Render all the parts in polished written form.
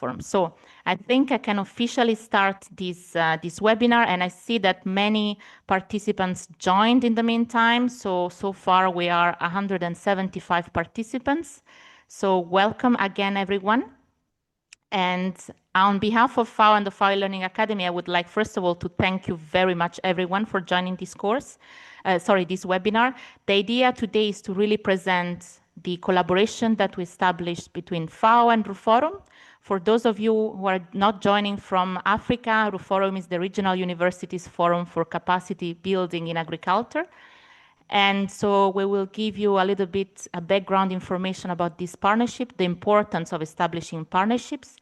RUFORUM. So I think I can officially start this webinar, and I see that many participants joined in the meantime. So far we are 175 participants. So welcome again, everyone. And on behalf of FAO and the FAO eLearning Academy, I would like, first of all, to thank you very much, everyone, for joining this this webinar. The idea today is to really present the collaboration that we established between FAO and RUFORUM. For those of you who are not joining from Africa, RUFORUM is the Regional Universities Forum for Capacity Building in Agriculture. And so we will give you a little bit of background information about this partnership, the importance of establishing partnerships.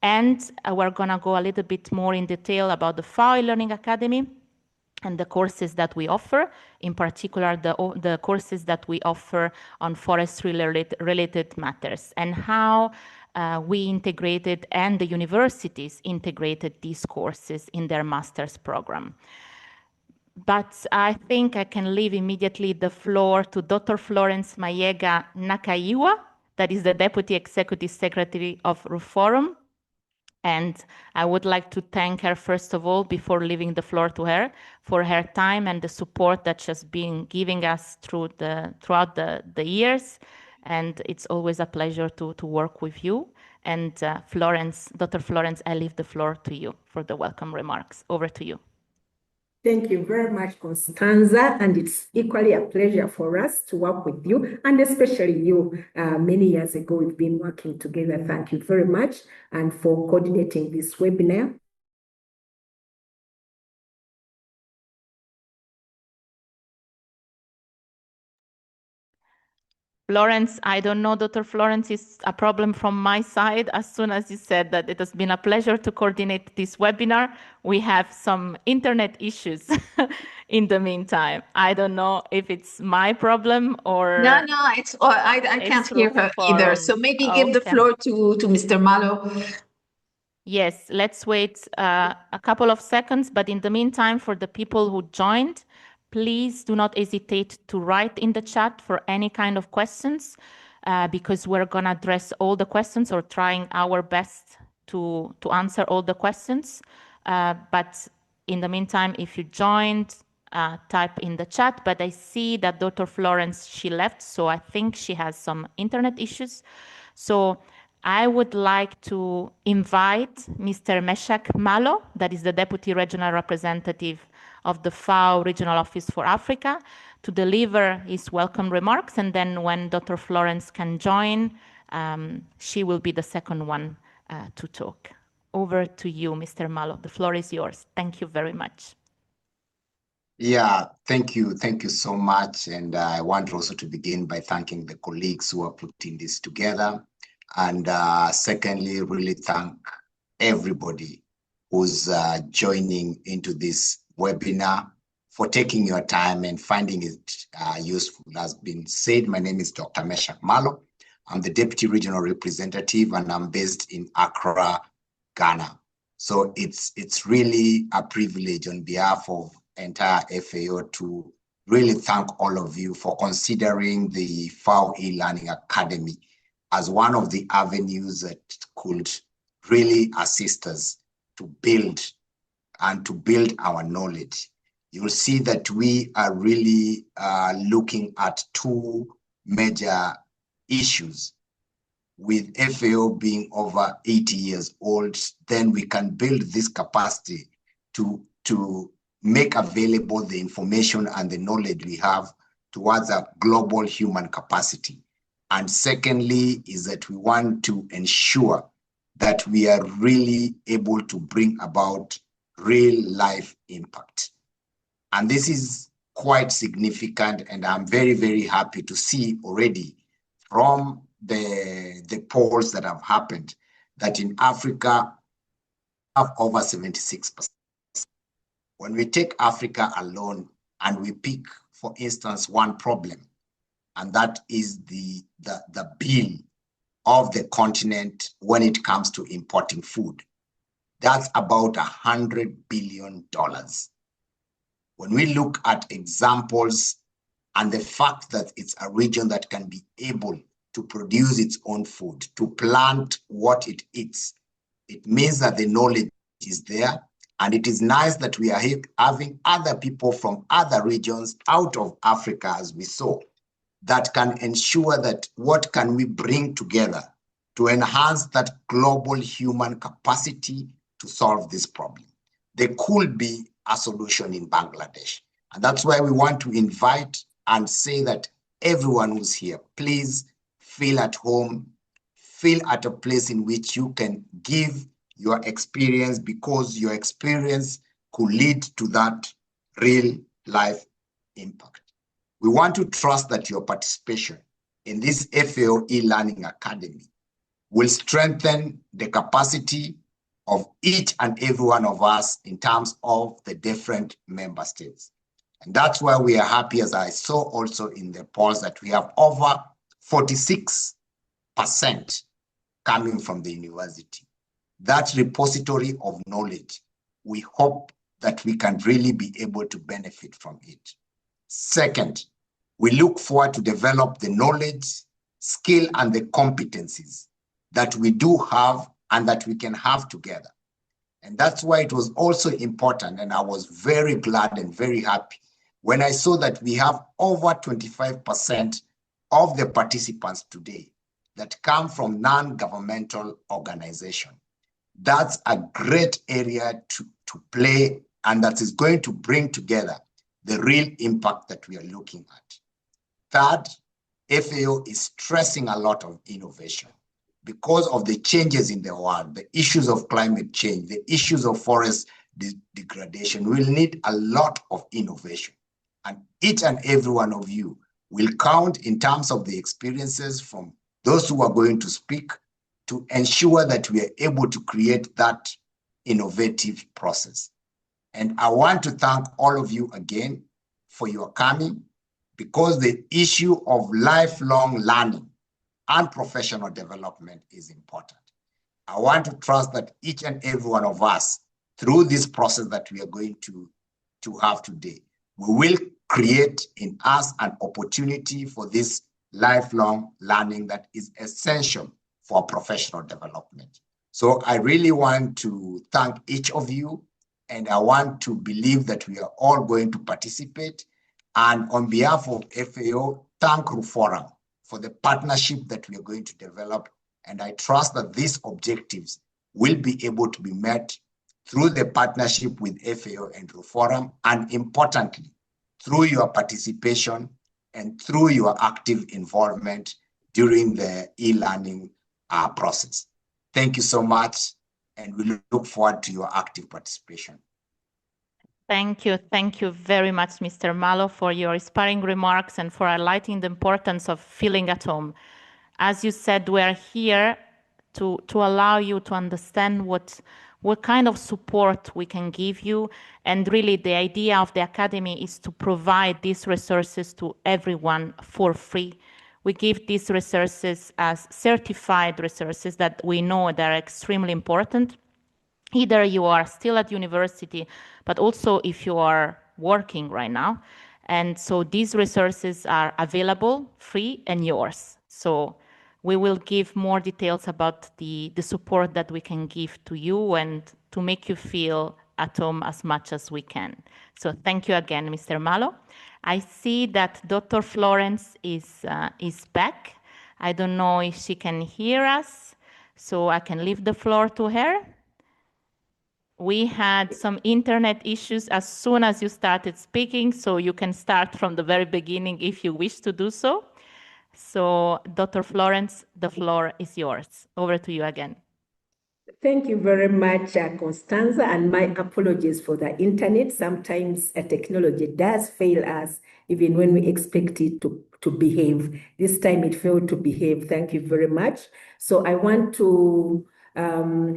And we're going to go a little bit more in detail about the FAO eLearning Academy and the courses that we offer, in particular the courses that we offer on forestry-related matters, and how we integrated and the universities integrated these courses in their master's program. But I think I can leave immediately the floor to Dr. Florence Mayega Nakaiwa, that is the Deputy Executive Secretary of RUFORUM. And I would like to thank her, first of all, before leaving the floor to her, for her time and the support that she's been giving us throughout the years. And it's always a pleasure to work with you. And Dr. Florence, I leave the floor to you for the welcome remarks. Over to you. Thank you very much, Constanza, and it's equally a pleasure for us to work with you, and especially you. Many years ago, we've been working together. Thank you very much, and for coordinating this webinar. Florence, I don't know, Dr. Florence, is a problem from my side. As soon as you said that it has been a pleasure to coordinate this webinar, we have some internet issues in the meantime. I don't know if it's my problem or... No, I can't hear her either. So maybe give the floor to Mr. Malo. Yes, let's wait a couple of seconds. But in the meantime, for the people who joined, please do not hesitate to write in the chat for any kind of questions, because we're going to address all the questions, or trying our best to answer all the questions. But in the meantime, if you joined, type in the chat. But I see that Dr. Florence, she left, so I think she has some internet issues. So I would like to invite Mr. Meshach Malo, that is the Deputy Regional Representative of the FAO Regional Office for Africa, to deliver his welcome remarks. And then when Dr. Florence can join, she will be the second one to talk. Over to you, Mr. Malo. The floor is yours. Thank you very much. Yeah, thank you. Thank you so much. And I want also to begin by thanking the colleagues who are putting this together. And secondly, really thank everybody who's joining into this webinar, for taking your time and finding it useful. As been said, my name is Dr. Meshach Malo. I'm the Deputy Regional Representative, and I'm based in Accra, Ghana. So it's really a privilege on behalf of entire FAO to really thank all of you for considering the FAO eLearning Academy as one of the avenues that could really assist us to build our knowledge. You'll see that we are really looking at two major issues. With FAO being over 80 years old, then we can build this capacity to make available the information and the knowledge we have towards a global human capacity. And secondly, is that we want to ensure that we are really able to bring about real life impact. And this is quite significant, and I'm very, very happy to see already from the polls that have happened that in Africa have over 76%. When we take Africa alone and we pick, for instance, one problem, and that is the bill of the continent when it comes to importing food, that's about $100 billion. When we look at examples and the fact that it's a region that can be able to produce its own food, to plant what it eats, It means that the knowledge is there. And it is nice that we are having other people from other regions out of Africa, as we saw, that can ensure that what can we bring together to enhance that global human capacity to solve this problem. There could be a solution in Bangladesh. And that's why we want to invite and say that everyone who's here, please feel at home, feel at a place in which you can give your experience, because your experience could lead to that real life impact. We want to trust that your participation in this FAO e-learning academy will strengthen the capacity of each and every one of us in terms of the different member states. And that's why we are happy, as I saw also in the polls, that we have over 46% coming from the university. That repository of knowledge, we hope that we can really be able to benefit from it. Second, we look forward to develop the knowledge, skill, and the competencies that we do have and that we can have together. And that's why it was also important, and I was very glad and very happy when I saw that we have over 25% of the participants today that come from non-governmental organizations. That's a great area to play, and that is going to bring together the real impact that we are looking at. Third, FAO is stressing a lot of innovation because of the changes in the world, the issues of climate change, the issues of forest degradation. We'll need a lot of innovation. And each and every one of you will count in terms of the experiences from those who are going to speak, to ensure that we are able to create that innovative process. And I want to thank all of you again for your coming, because the issue of lifelong learning and professional development is important. I want to trust that each and every one of us, through this process that we are going to have today, we will create in us an opportunity for this lifelong learning that is essential for professional development. So I really want to thank each of you, and I want to believe that we are all going to participate. And on behalf of FAO, thank RUFORUM for the partnership that we are going to develop. And I trust that these objectives will be able to be met through the partnership with FAO and RUFORUM, and importantly, through your participation and through your active involvement during the e-learning process. Thank you so much, and we look forward to your active participation. Thank you. Thank you very much, Mr. Malo, for your inspiring remarks and for highlighting the importance of feeling at home. As you said, we are here to allow you to understand what kind of support we can give you. And really, the idea of the Academy is to provide these resources to everyone for free. We give these resources as certified resources that we know that are extremely important. Either you are still at university, but also if you are working right now. And so these resources are available, free, and yours. So we will give more details about the support that we can give to you and to make you feel at home as much as we can. So thank you again, Mr. Malo. I see that Dr. Florence is back. I don't know if she can hear us, so I can leave the floor to her. We had some internet issues as soon as you started speaking, so you can start from the very beginning if you wish to do so. So, Dr. Florence, the floor is yours. Over to you again. Thank you very much, Constanza, and my apologies for the internet. Sometimes technology does fail us, even when we expect it to behave. This time it failed to behave. Thank you very much. So I want to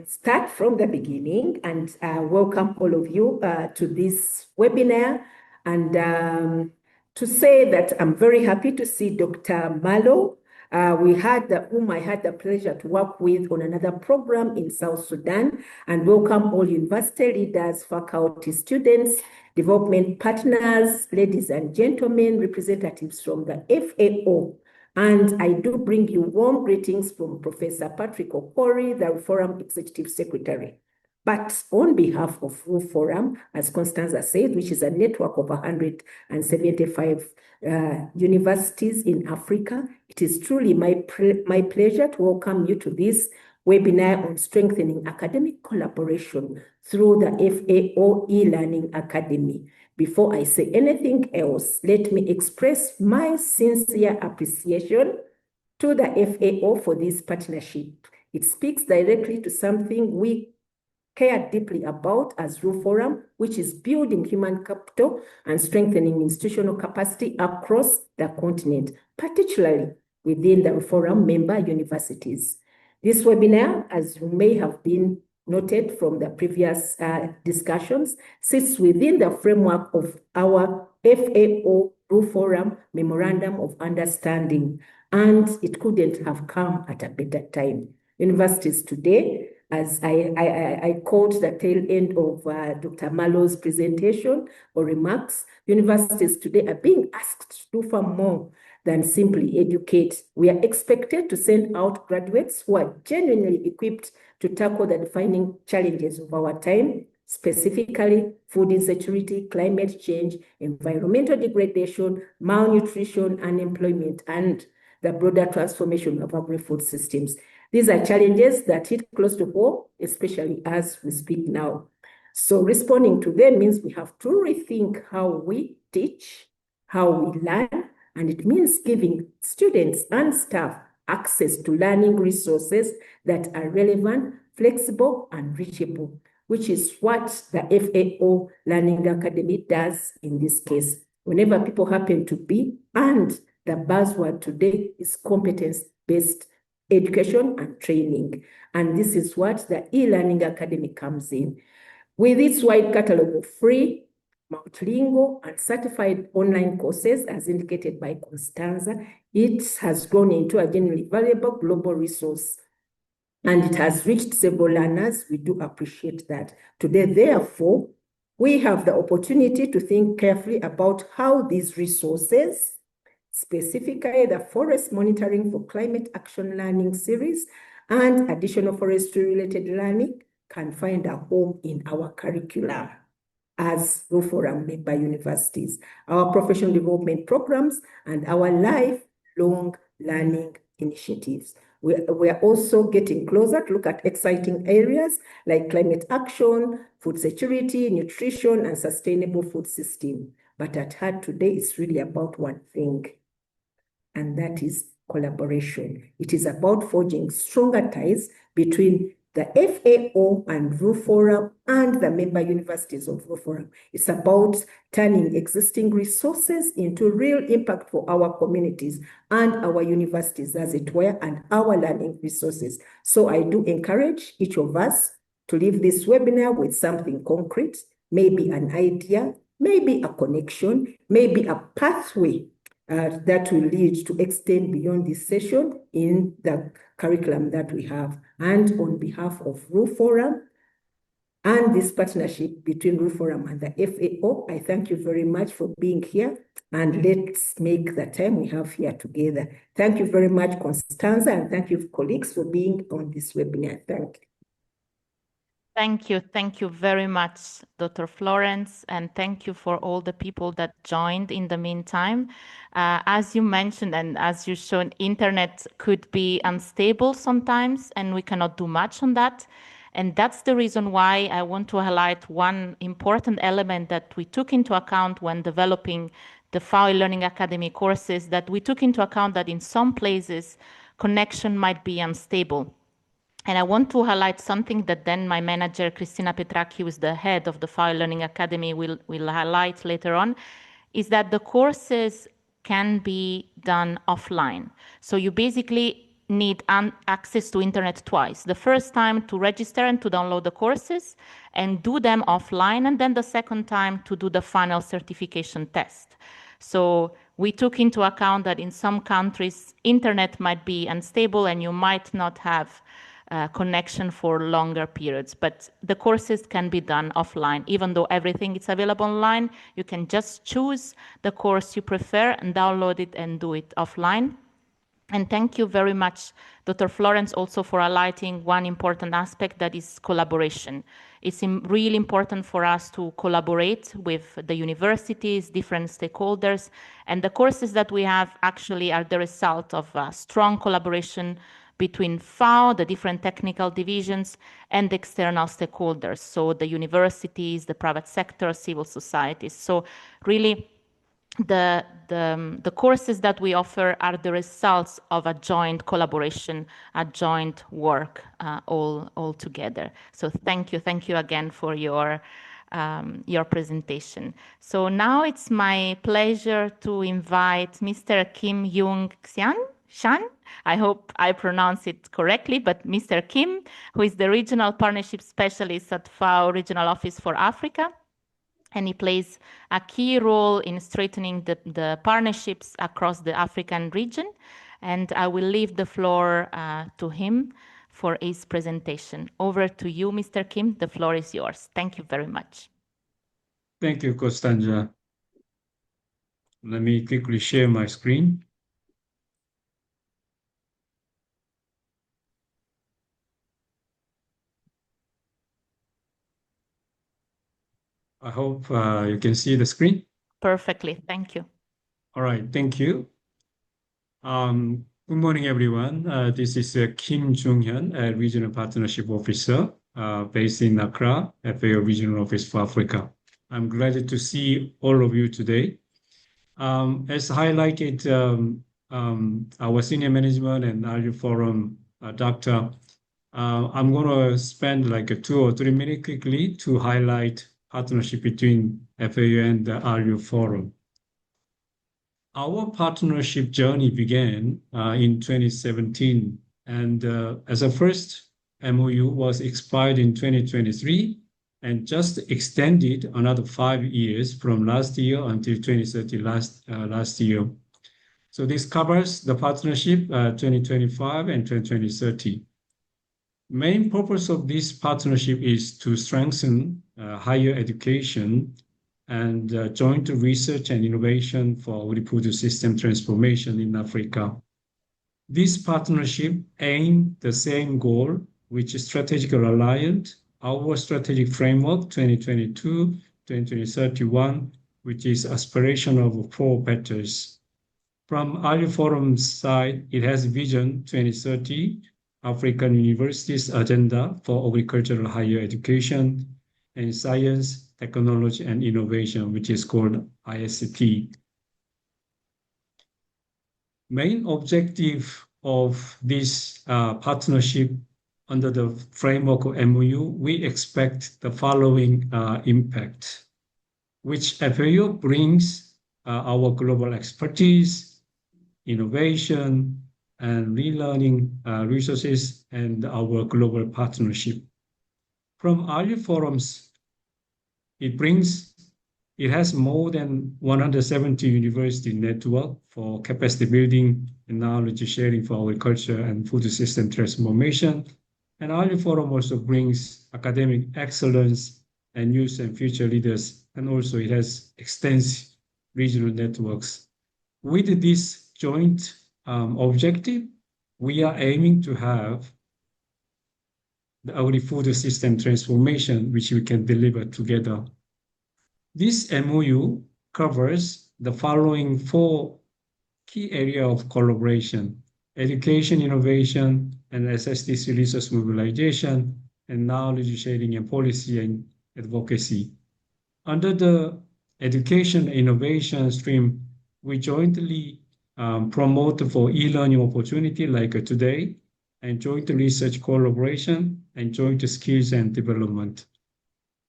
start from the beginning and welcome all of you to this webinar, and to say that I'm very happy to see Dr. Malo, whom I had the pleasure to work with on another program in South Sudan, and welcome all university leaders, faculty, students, development partners, ladies and gentlemen, representatives from the FAO, And I do bring you warm greetings from Professor Patrick Okori, the RUFORUM Executive Secretary. But on behalf of RUFORUM, as Constanza said, which is a network of 175 universities in Africa, it is truly my pleasure to welcome you to this webinar on strengthening academic collaboration through the FAO eLearning Academy. Before I say anything else, let me express my sincere appreciation to the FAO for this partnership. It speaks directly to something we care deeply about as RUFORUM, which is building human capital and strengthening institutional capacity across the continent, particularly within the RUFORUM member universities. This webinar, as you may have been noted from the previous discussions, sits within the framework of our FAO RUFORUM Memorandum of Understanding, and it couldn't have come at a better time. Universities today, as I quote the tail end of Dr. Malo's presentation or remarks, universities today are being asked to do far more than simply educate. We are expected to send out graduates who are genuinely equipped to tackle the defining challenges of our time, specifically food insecurity, climate change, environmental degradation, malnutrition, unemployment, and the broader transformation of agri-food systems. These are challenges that hit close to home, especially as we speak now. So responding to them means we have to rethink how we teach, how we learn, and it means giving students and staff access to learning resources that are relevant, flexible, and reachable, which is what the FAO Learning Academy does in this case. Whenever people happen to be, and the buzzword today is competence-based education and training. And this is what the eLearning Academy comes in. With its wide catalog of free, multilingual, and certified online courses, as indicated by Constanza, it has grown into a genuinely valuable global resource. And it has reached several learners. We do appreciate that. Today, therefore, we have the opportunity to think carefully about how these resources, specifically the Forest Monitoring for Climate Action Learning Series and additional forestry-related learning, can find a home in our curriculum as RUFORUM member universities, our professional development programs, and our lifelong learning initiatives. We are also getting closer to look at exciting areas like climate action, food security, nutrition, and sustainable food system. But at heart today, it's really about one thing, and that is collaboration. It is about forging stronger ties between the FAO and RUFORUM and the member universities of RUFORUM. It's about turning existing resources into real impact for our communities and our universities, as it were, and our learning resources. So I do encourage each of us to leave this webinar with something concrete, maybe an idea, maybe a connection, maybe a pathway that will lead to extend beyond this session in the curriculum that we have. And on behalf of RUFORUM and this partnership between RUFORUM and the FAO, I thank you very much for being here, and let's make the time we have here together. Thank you very much, Constanza, and thank you, colleagues, for being on this webinar. Thank you. Thank you. Thank you very much, Dr. Florence, and thank you for all the people that joined in the meantime. As you mentioned, and as you shown, internet could be unstable sometimes, and we cannot do much on that. And that's the reason why I want to highlight one important element that we took into account when developing the FAO eLearning Academy courses, that we took into account that in some places, connection might be unstable. And I want to highlight something that then my manager, Christina Petracchi, who is the head of the FAO eLearning Academy, will highlight later on, is that the courses can be done offline. So you basically need access to internet twice. The first time to register and to download the courses and do them offline, and then the second time to do the final certification test. So we took into account that in some countries, internet might be unstable and you might not have connection for longer periods, but the courses can be done offline. Even though everything is available online, you can just choose the course you prefer and download it and do it offline. And thank you very much, Dr. Florence, also for highlighting one important aspect, that is collaboration. It's really important for us to collaborate with the universities, different stakeholders, and the courses that we have actually are the result of strong collaboration between FAO, the different technical divisions, and external stakeholders, so the universities, the private sector, civil societies. So really, the courses that we offer are the results of a joint collaboration, a joint work, all together. So thank you again for your presentation. So now it's my pleasure to invite Mr. Kim Young Shan. I hope I pronounce it correctly, but Mr. Kim, who is the Regional Partnership Specialist at FAO Regional Office for Africa, and he plays a key role in strengthening the partnerships across the African region. And I will leave the floor to him for his presentation. Over to you, Mr. Kim. The floor is yours. Thank you very much. Thank you, Costanza. Let me quickly share my screen. I hope you can see the screen. Perfectly. Thank you. All right. Thank you. Good morning, everyone. This is Kim Jung-hyun, Regional Partnership Officer based in Accra, FAO Regional Office for Africa. I'm glad to see all of you today. As highlighted, our senior management and RUFORUM Dr. I'm going to spend like 2 or 3 minutes quickly to highlight partnership between FAO and the RUFORUM. Our partnership journey began in 2017, and as a first MOU was expired in 2023 and just extended another 5 years from last year until 2030 last year. So this covers the partnership 2025 and 2030. Main purpose of this partnership is to strengthen higher education and joint research and innovation for agrifood system transformation in Africa. This partnership aims the same goal, which is strategic alliance, our strategic framework 2022-2031, which is aspiration of 4 pillars. From RUFORUM's side, it has Vision 2030, African Universities Agenda for Agricultural Higher Education and Science, Technology and Innovation, which is called IST. Main objective of this partnership under the framework of MOU, we expect the following impact, which FAO brings our global expertise, innovation, and relearning resources, and our global partnership. From RUFORUM's, it has more than 170 university network for capacity building and knowledge sharing for agriculture and food system transformation. And RUFORUM also brings academic excellence and youth and future leaders, and also it has extensive regional networks. With this joint objective, we are aiming to have the agri-food system transformation, which we can deliver together. This MOU covers the following 4 key areas of collaboration: education, innovation, and SSTC resource mobilization, and knowledge sharing and policy and advocacy. Under the education innovation stream, we jointly promote for e-learning opportunity like today, and joint research collaboration, and joint skills and development.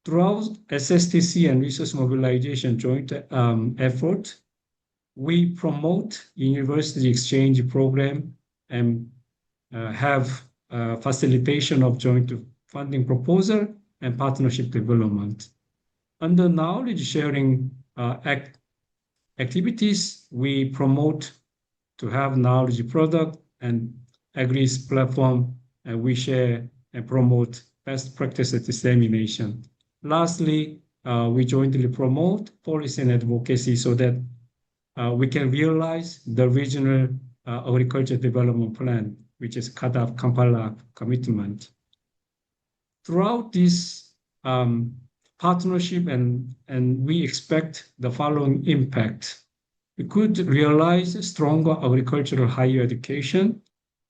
Throughout SSTC and resource mobilization joint effort, we promote university exchange program and have facilitation of joint funding proposal and partnership development. Under knowledge sharing activities, we promote to have knowledge product and agris platform, and we share and promote best practice dissemination. Lastly, we jointly promote policy and advocacy so that we can realize the regional Agriculture Development Plan, which is CAADP Kampala Commitment. Throughout this partnership, and we expect the following impact. We could realize stronger agricultural higher education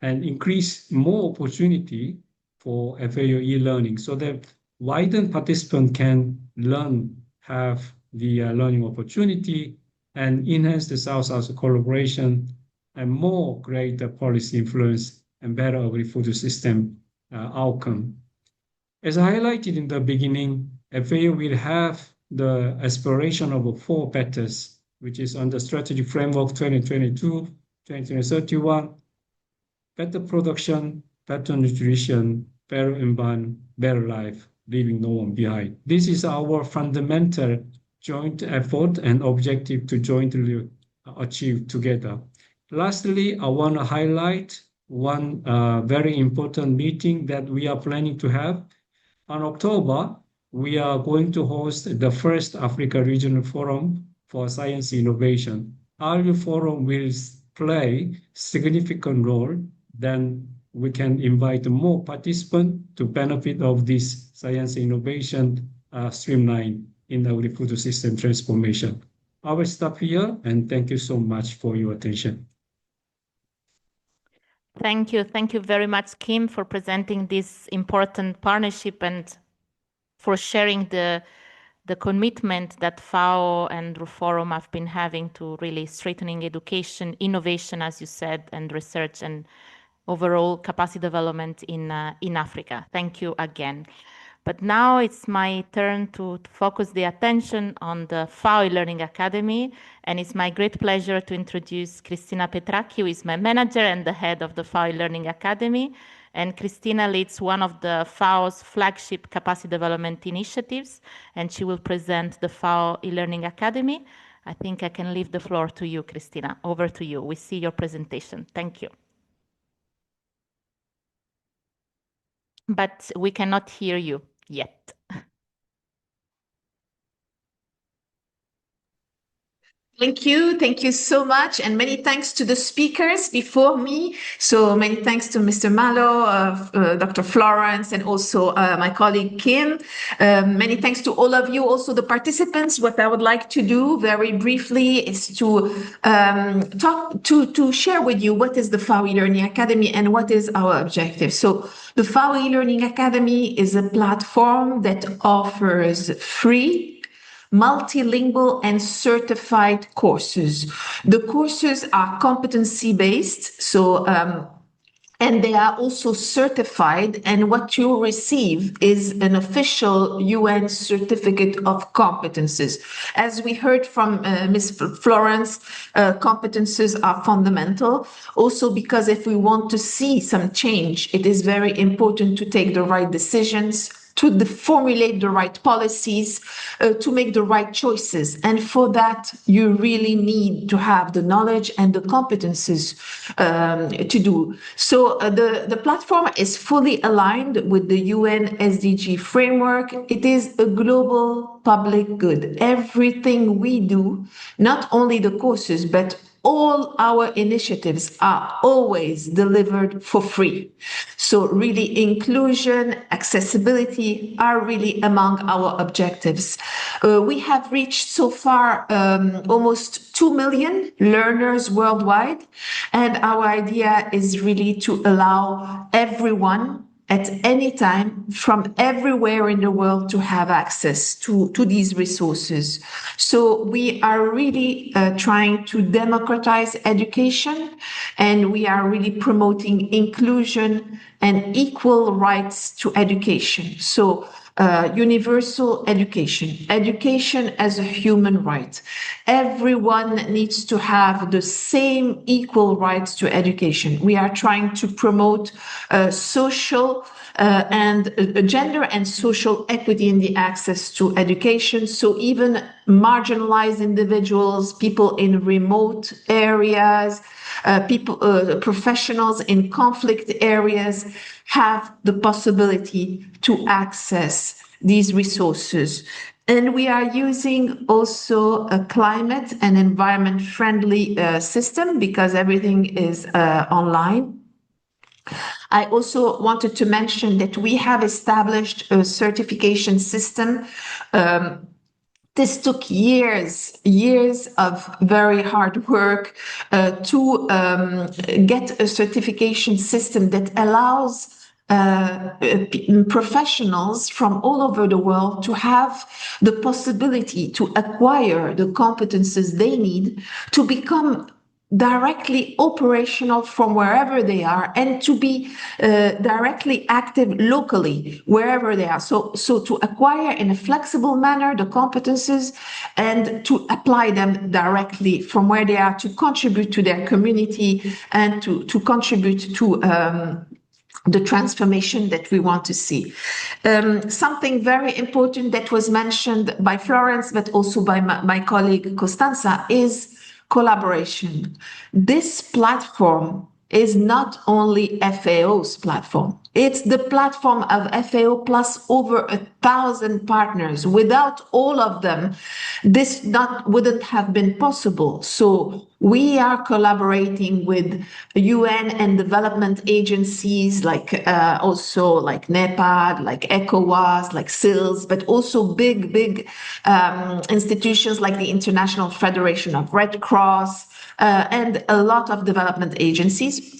and increase more opportunity for FAO e-learning so that wider participants can learn, have the learning opportunity, and enhance the South-South collaboration and more greater policy influence and better agri-food system outcome. As highlighted in the beginning, FAO will have the aspiration of 4 betters, which is under Strategic Framework 2022-2031, better production, better nutrition, better environment, better life, leaving no one behind. This is our fundamental joint effort and objective to jointly achieve together. Lastly, I want to highlight one very important meeting that we are planning to have. On October, we are going to host the first Africa Regional Forum for Science Innovation. RUFORUM will play significant role, then we can invite more participants to benefit of this science innovation streamline in the agri-food system transformation. I will stop here and thank you so much for your attention. Thank you. Thank you very much, Kim, for presenting this important partnership and for sharing the commitment that FAO and RUFORUM have been having to really strengthening education, innovation, as you said, and research and overall capacity development in Africa. Thank you again. But now it's my turn to focus the attention on the FAO eLearning Academy, and it's my great pleasure to introduce Cristina Petracchi, who is my manager and the head of the FAO eLearning Academy. And Cristina leads one of the FAO's flagship capacity development initiatives, and she will present the FAO eLearning Academy. I think I can leave the floor to you, Cristina. Over to you. We see your presentation. Thank you. But we cannot hear you yet. Thank you. Thank you so much. And many thanks to the speakers before me. So many thanks to Mr. Malo, Dr. Florence, and also my colleague Kim. Many thanks to all of you, also the participants. What I would like to do very briefly is to share with you what is the FAO eLearning Academy and what is our objective. So the FAO eLearning Academy is a platform that offers free, multilingual and certified courses. The courses are competency-based, and they are also certified, and what you receive is an official UN certificate of competences. As we heard from Ms. Florence, competences are fundamental, also because if we want to see some change, it is very important to take the right decisions, to formulate the right policies, to make the right choices. And for that, you really need to have the knowledge and the competences to do. So the platform is fully aligned with the UN SDG framework. It is a global public good. Everything we do, not only the courses, but all our initiatives are always delivered for free. So really inclusion, accessibility are really among our objectives. We have reached so far almost 2 million learners worldwide. And our idea is really to allow everyone at any time from everywhere in the world to have access to these resources. So we are really trying to democratize education, and we are really promoting inclusion and equal rights to education. So universal education as a human right. Everyone needs to have the same equal rights to education. We are trying to promote social and gender and social equity in the access to education. So even marginalized individuals, people in remote areas, professionals in conflict areas have the possibility to access these resources. And we are using also a climate and environment friendly system because everything is online. I also wanted to mention that we have established a certification system. This took years of very hard work to get a certification system that allows professionals from all over the world to have the possibility to acquire the competences they need to become directly operational from wherever they are and to be directly active locally wherever they are. So to acquire in a flexible manner the competences and to apply them directly from where they are to contribute to their community and to contribute to the transformation that we want to see. Something very important that was mentioned by Florence, but also by my colleague Costanza, is collaboration. This platform is not only FAO's platform. It's the platform of FAO plus over 1,000 partners. Without all of them, this wouldn't have been possible. So we are collaborating with UN and development agencies like like NEPAD, like ECOWAS, like SILS, but also big institutions like the International Federation of Red Cross, and a lot of development agencies.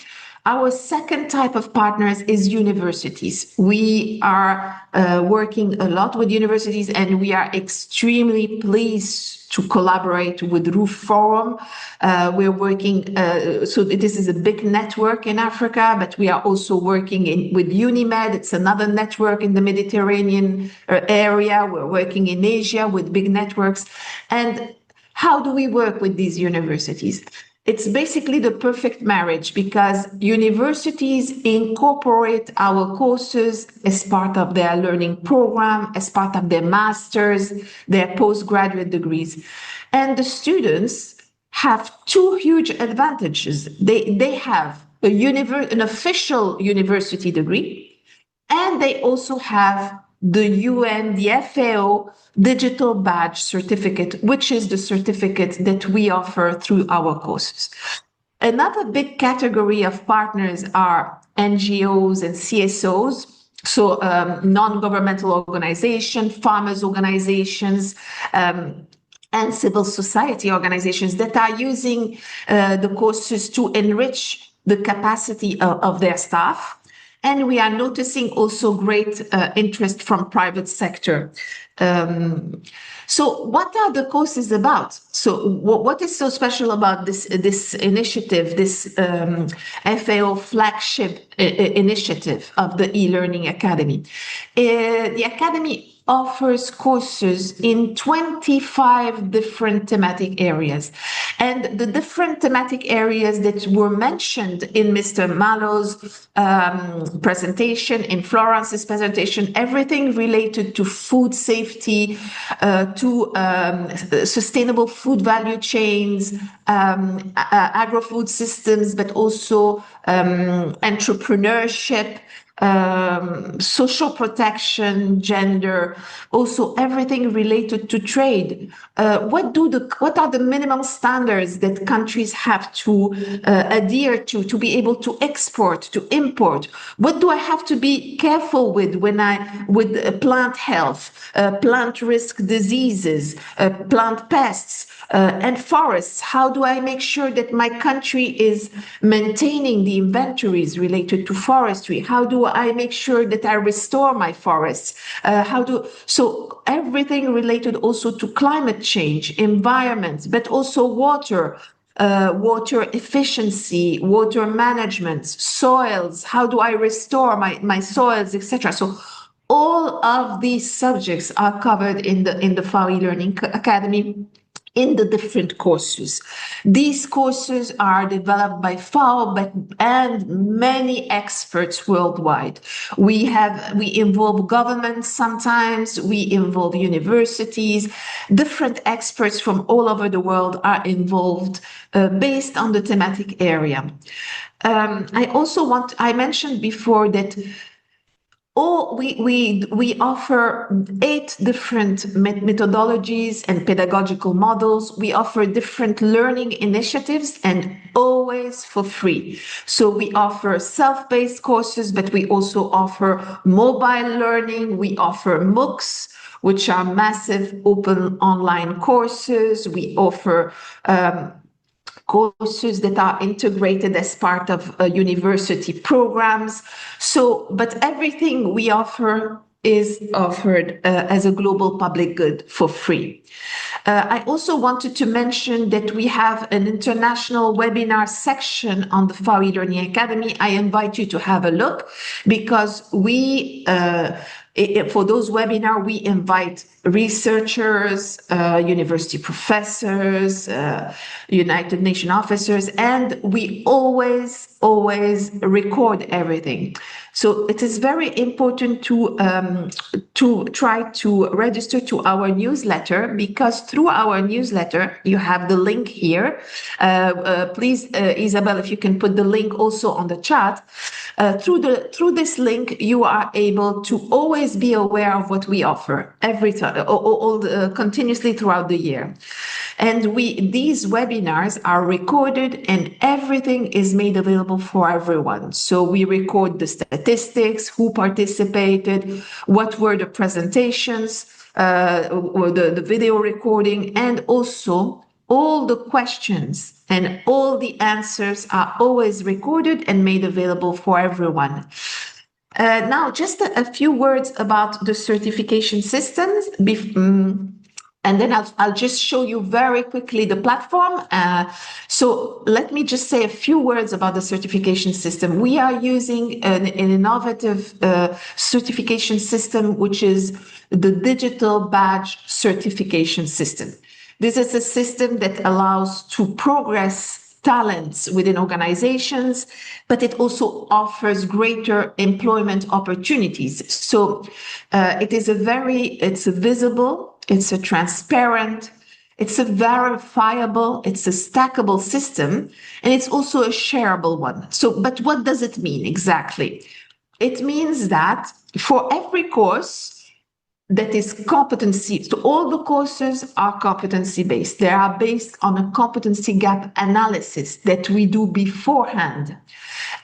Our second type of partners is universities. We are working a lot with universities, and we are extremely pleased to collaborate with RUFORUM. We're working, so this is a big network in Africa, but we are also working with UNIMED. It's another network in the Mediterranean area. We're working in Asia with big networks. And how do we work with these universities? It's basically the perfect marriage because universities incorporate our courses as part of their learning program, as part of their masters, their postgraduate degrees. And the students have two huge advantages. They have an official university degree, and they also have the UN, the FAO digital badge certificate, which is the certificate that we offer through our courses. Another big category of partners are NGOs and CSOs. So non-governmental organizations, farmers organizations, and civil society organizations that are using the courses to enrich the capacity of their staff. And we are noticing also great interest from private sector. So what are the courses about? So what is so special about this initiative, this FAO flagship initiative of the eLearning Academy? The Academy offers courses in 25 different thematic areas. And the different thematic areas that were mentioned in Mr. Malo's presentation, in Florence's presentation, everything related to food safety, to sustainable food value chains, agri-food systems, but also entrepreneurship, social protection, gender, also everything related to trade. What are the minimum standards that countries have to adhere to be able to export, to import? What do I have to be careful with with plant health, plant risk diseases, plant pests, and forests? How do I make sure that my country is maintaining the inventories related to forestry? How do I make sure that I restore my forests? So everything related also to climate change, environment, but also water, water efficiency, water management, soils. How do I restore my soils, etc.? So all of these subjects are covered in the FAO eLearning Academy in the different courses. These courses are developed by FAO and many experts worldwide. We involve governments sometimes, we involve universities, different experts from all over the world are involved based on the thematic area. I mentioned before that We offer 8 different methodologies and pedagogical models. We offer different learning initiatives and always for free. So we offer self-paced courses, but we also offer mobile learning. We offer MOOCs, which are massive open online courses. We offer courses that are integrated as part of university programs. So, but everything we offer is offered as a global public good for free. I also wanted to mention that we have an international webinar section on the FAO eLearning Academy. I invite you to have a look because for those webinars, we invite researchers, university professors, United Nations officers, and we always record everything. So it is very important to try to register to our newsletter, because through our newsletter, you have the link here. Please, Isabel, if you can put the link also on the chat. Through this link, you are able to always be aware of what we offer every time, continuously throughout the year. And these webinars are recorded and everything is made available for everyone. So we record the statistics, who participated, what were the presentations, or the video recording, and also all the questions and all the answers are always recorded and made available for everyone. Now, just a few words about the certification systems. And then I'll just show you very quickly the platform. So let me just say a few words about the certification system. We are using an innovative certification system, which is the digital badge certification system. This is a system that allows to progress talents within organizations, but it also offers greater employment opportunities. So it's a visible, it's a transparent, it's a verifiable, it's a stackable system, and it's also a shareable one. So, but what does it mean exactly? It means that for every course that is competency, so all the courses are competency-based. They are based on a competency gap analysis that we do beforehand.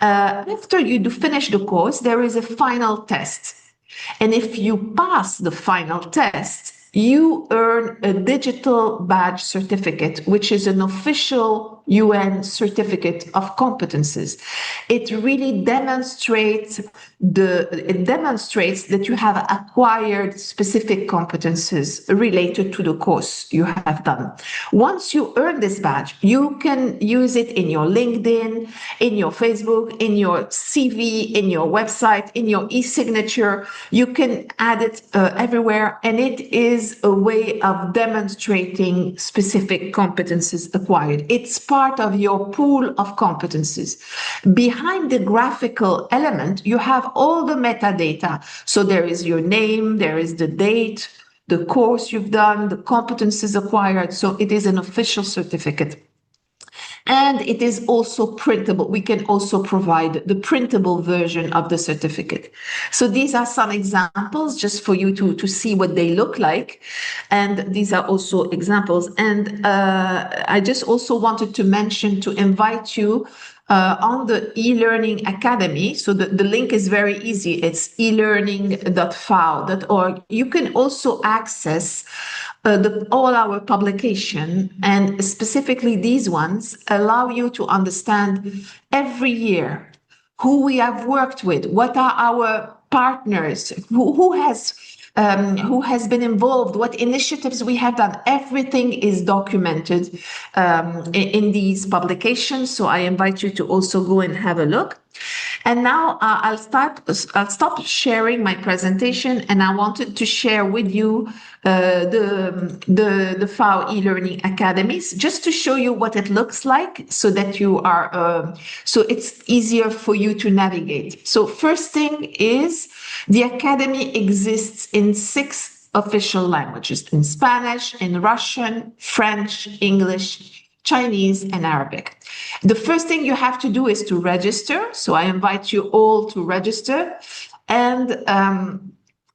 After you do finish the course, there is a final test. And if you pass the final test, you earn a digital badge certificate, which is an official UN certificate of competences. It really demonstrates that you have acquired specific competences related to the course you have done. Once you earn this badge, you can use it in your LinkedIn, in your Facebook, in your CV, in your website, in your e-signature. You can add it everywhere, and it is a way of demonstrating specific competences acquired. It's part of your pool of competences. Behind the graphical element, you have all the metadata. So there is your name, there is the date, the course you've done, the competences acquired. So it is an official certificate. And it is also printable. We can also provide the printable version of the certificate. So these are some examples just for you to see what they look like. And these are also examples. And I just also wanted to mention, to invite you on the eLearning Academy. So the link is very easy. It's elearning.fao.org. You can also access all our publication, and specifically these ones allow you to understand every year who we have worked with, what are our partners, who has been involved, what initiatives we have done. Everything is documented in these publications. So I invite you to also go and have a look. And now I'll stop sharing my presentation, and I wanted to share with you the FAO eLearning Academies, just to show you what it looks like, so that you are so it's easier for you to navigate. So first thing is, the Academy exists in 6 official languages: in Spanish, in Russian, French, English, Chinese, and Arabic. The first thing you have to do is to register. So I invite you all to register. And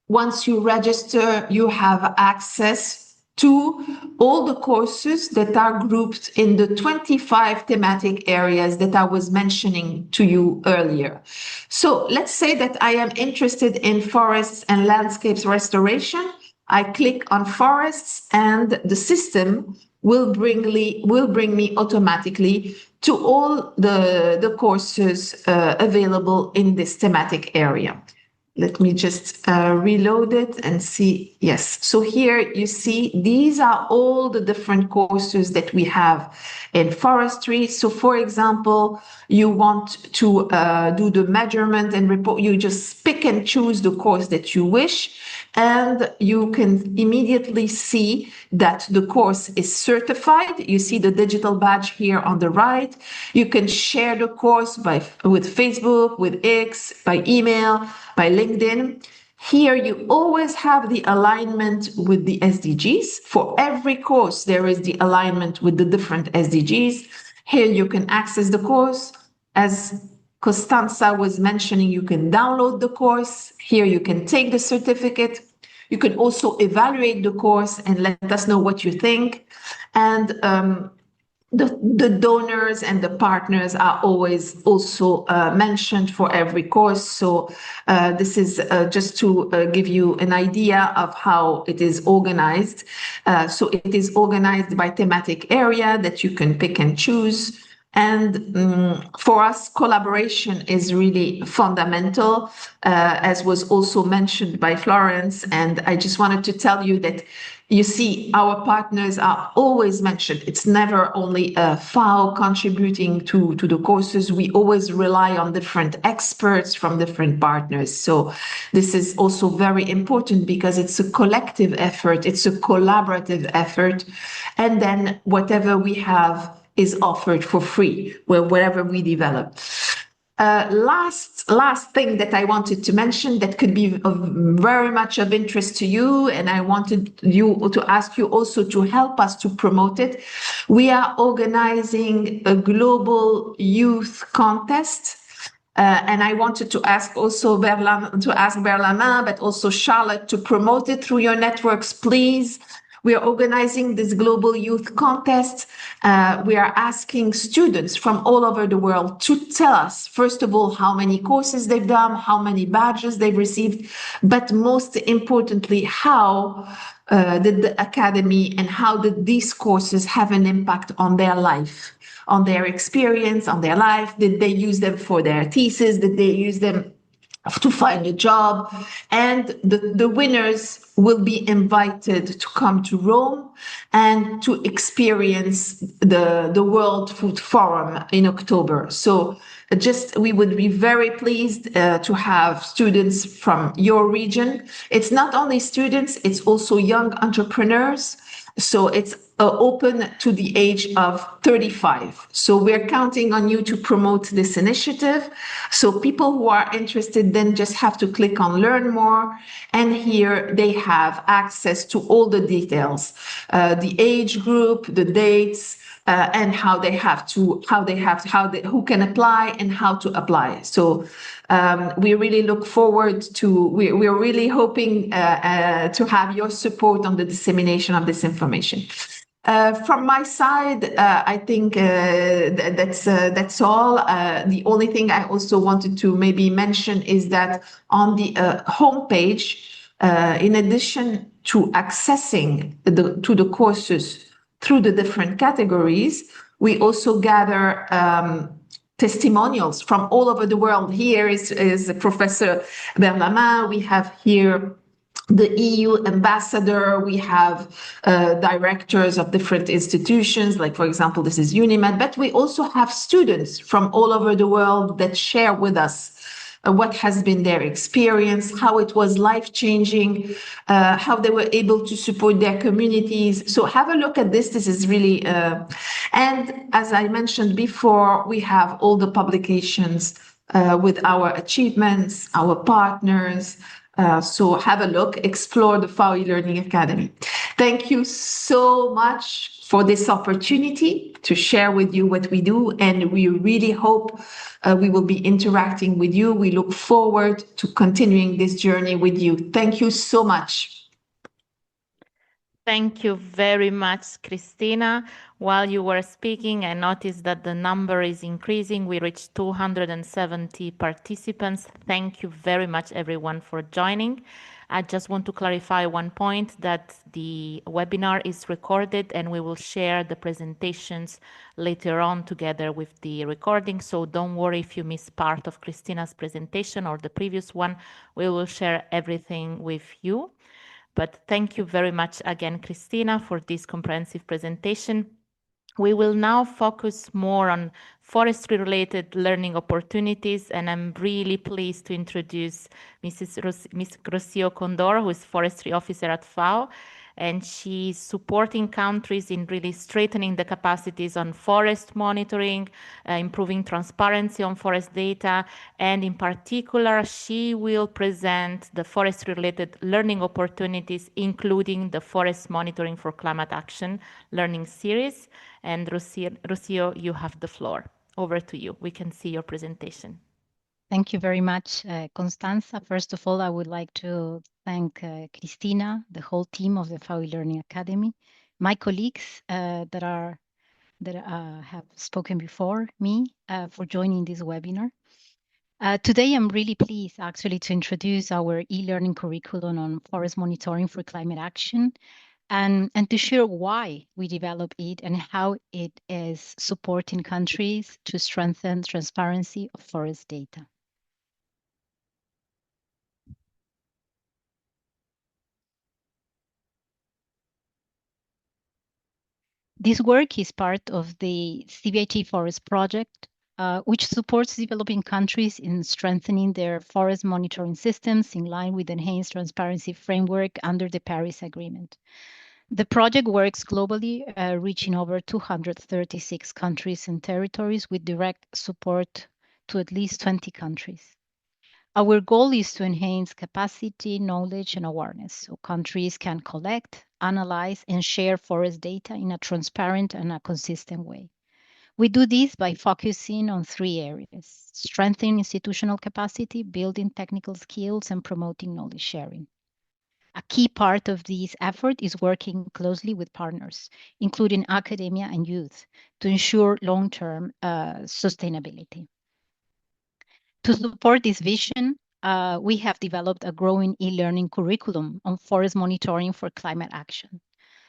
once you register, you have access to all the courses that are grouped in the 25 thematic areas that I was mentioning to you earlier. So let's say that I am interested in forests and landscapes restoration. I click on forests and the system will bring me automatically to all the courses available in this thematic area. Let me just reload it and see. Yes. So here you see these are all the different courses that we have in forestry. So for example, you want to do the measurement and report, you just pick and choose the course that you wish, and you can immediately see that the course is certified. You see the digital badge here on the right. You can share the course with Facebook, with X, by email, by LinkedIn. Here you always have the alignment with the SDGs. For every course, there is the alignment with the different SDGs. Here you can access the course. As Costanza was mentioning, you can download the course. Here you can take the certificate. You can also evaluate the course and let us know what you think. And the donors and the partners are always also mentioned for every course. So this is just to give you an idea of how it is organized. So it is organized by thematic area that you can pick and choose. And for us, collaboration is really fundamental, as was also mentioned by Florence. And I just wanted to tell you that, you see, our partners are always mentioned. It's never only a FAO contributing to the courses. We always rely on different experts from different partners. So this is also very important because it's a collective effort. It's a collaborative effort. And then whatever we have is offered for free, wherever we develop. Last thing that I wanted to mention that could be very much of interest to you, and I wanted you to ask you also to help us to promote it. We are organizing a global youth contest. And I wanted to ask also Berlana, but also Charlotte to promote it through your networks, please. We are organizing this global youth contest. We are asking students from all over the world to tell us, first of all, how many courses they've done, how many badges they've received, but most importantly, how did the academy and how did these courses have an impact on their life, on their experience, on their life? Did they use them for their thesis? Did they use them to find a job? And the winners will be invited to come to Rome and to experience the World Food Forum in October. So we would be very pleased to have students from your region. It's not only students, it's also young entrepreneurs. So it's open to the age of 35. So we're counting on you to promote this initiative. So people who are interested then just have to click on learn more. And here they have access to all the details, the age group, the dates, and who can apply and how to apply. So we really look forward to, we're really hoping to have your support on the dissemination of this information. From my side, I think that's all. The only thing I also wanted to maybe mention is that on the homepage, in addition to accessing to the courses through the different categories, we also gather testimonials from all over the world. Here is Professor Berlama. We have here the EU ambassador. We have directors of different institutions, like, for example, this is UNIMED, but we also have students from all over the world that share with us what has been their experience, how it was life-changing, how they were able to support their communities. So have a look at this. This is really, and as I mentioned before, we have all the publications with our achievements, our partners, So have a look, explore the FAO eLearning Academy. Thank you so much for this opportunity to share with you what we do, and we really hope we will be interacting with you. We look forward to continuing this journey with you. Thank you so much. Thank you very much, Christina. While you were speaking, I noticed that the number is increasing. We reached 270 participants. Thank you very much, everyone, for joining. I just want to clarify one point, that the webinar is recorded and we will share the presentations later on together with the recording. So don't worry if you miss part of Christina's presentation or the previous one. We will share everything with you. But thank you very much again, Christina, for this comprehensive presentation. We will now focus more on forestry-related learning opportunities, and I'm really pleased to introduce Ms. Rocio Condor, who is Forestry Officer at FAO, and she's supporting countries in really strengthening the capacities on forest monitoring, improving transparency on forest data, and in particular, she will present the forest-related learning opportunities, including the Forest Monitoring for Climate Action learning series. And Rocio, you have the floor. Over to you. We can see your presentation. Thank you very much, Constanza. First of all, I would like to thank Christina, the whole team of the FAO eLearning Academy, my colleagues that have spoken before me for joining this webinar. Today, I'm really pleased actually to introduce our e-learning curriculum on forest monitoring for climate action, and to share why we developed it and how it is supporting countries to strengthen transparency of forest data. This work is part of the CBIT Forest Project, which supports developing countries in strengthening their forest monitoring systems in line with the enhanced transparency framework under the Paris Agreement. The project works globally, reaching over 236 countries and territories with direct support to at least 20 countries. Our goal is to enhance capacity, knowledge, and awareness so countries can collect, analyze, and share forest data in a transparent and a consistent way. We do this by focusing on 3 areas: strengthening institutional capacity, building technical skills, and promoting knowledge sharing. A key part of this effort is working closely with partners, including academia and youth, to ensure long-term sustainability. To support this vision, we have developed a growing e-learning curriculum on forest monitoring for climate action.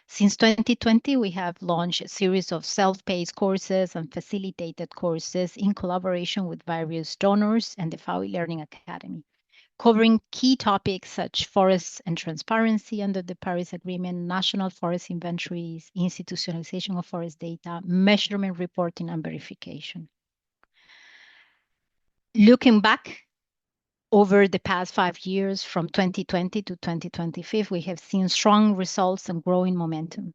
Since 2020, we have launched a series of self-paced courses and facilitated courses in collaboration with various donors and the FAO eLearning Academy, covering key topics such forests and transparency under the Paris Agreement, national forest inventories, institutionalization of forest data, measurement reporting, and verification. Looking back over the past 5 years, from 2020 to 2025, we have seen strong results and growing momentum.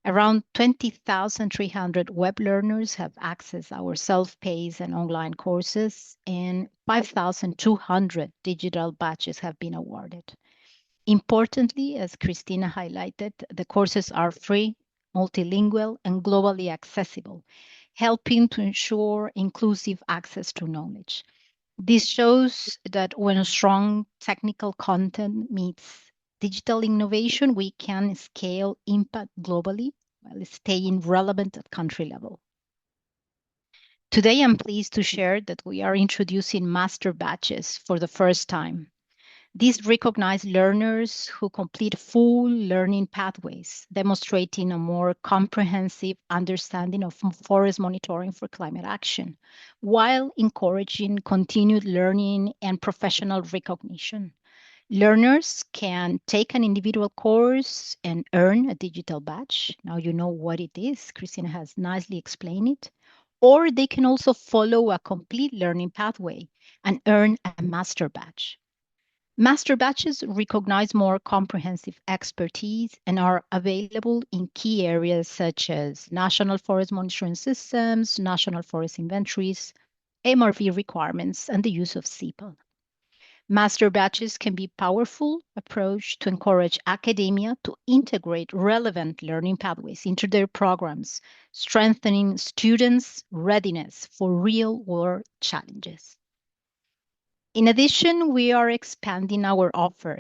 Around 20,300 web learners have accessed our self-paced and online courses, and 5,200 digital badges have been awarded. Importantly, as Christina highlighted, the courses are free, multilingual, and globally accessible, helping to ensure inclusive access to knowledge. This shows that when a strong technical content meets digital innovation, we can scale impact globally while staying relevant at country level. Today, I'm pleased to share that we are introducing master batches for the first time. These recognize learners who complete full learning pathways, demonstrating a more comprehensive understanding of forest monitoring for climate action, while encouraging continued learning and professional recognition. Learners can take an individual course and earn a digital badge. Now you know what it is. Christina has nicely explained it. Or they can also follow a complete learning pathway and earn a master badge. Master batches recognize more comprehensive expertise and are available in key areas such as national forest monitoring systems, national forest inventories, MRV requirements, and the use of CEPA. Master batches can be a powerful approach to encourage academia to integrate relevant learning pathways into their programs, strengthening students' readiness for real-world challenges. In addition, we are expanding our offer.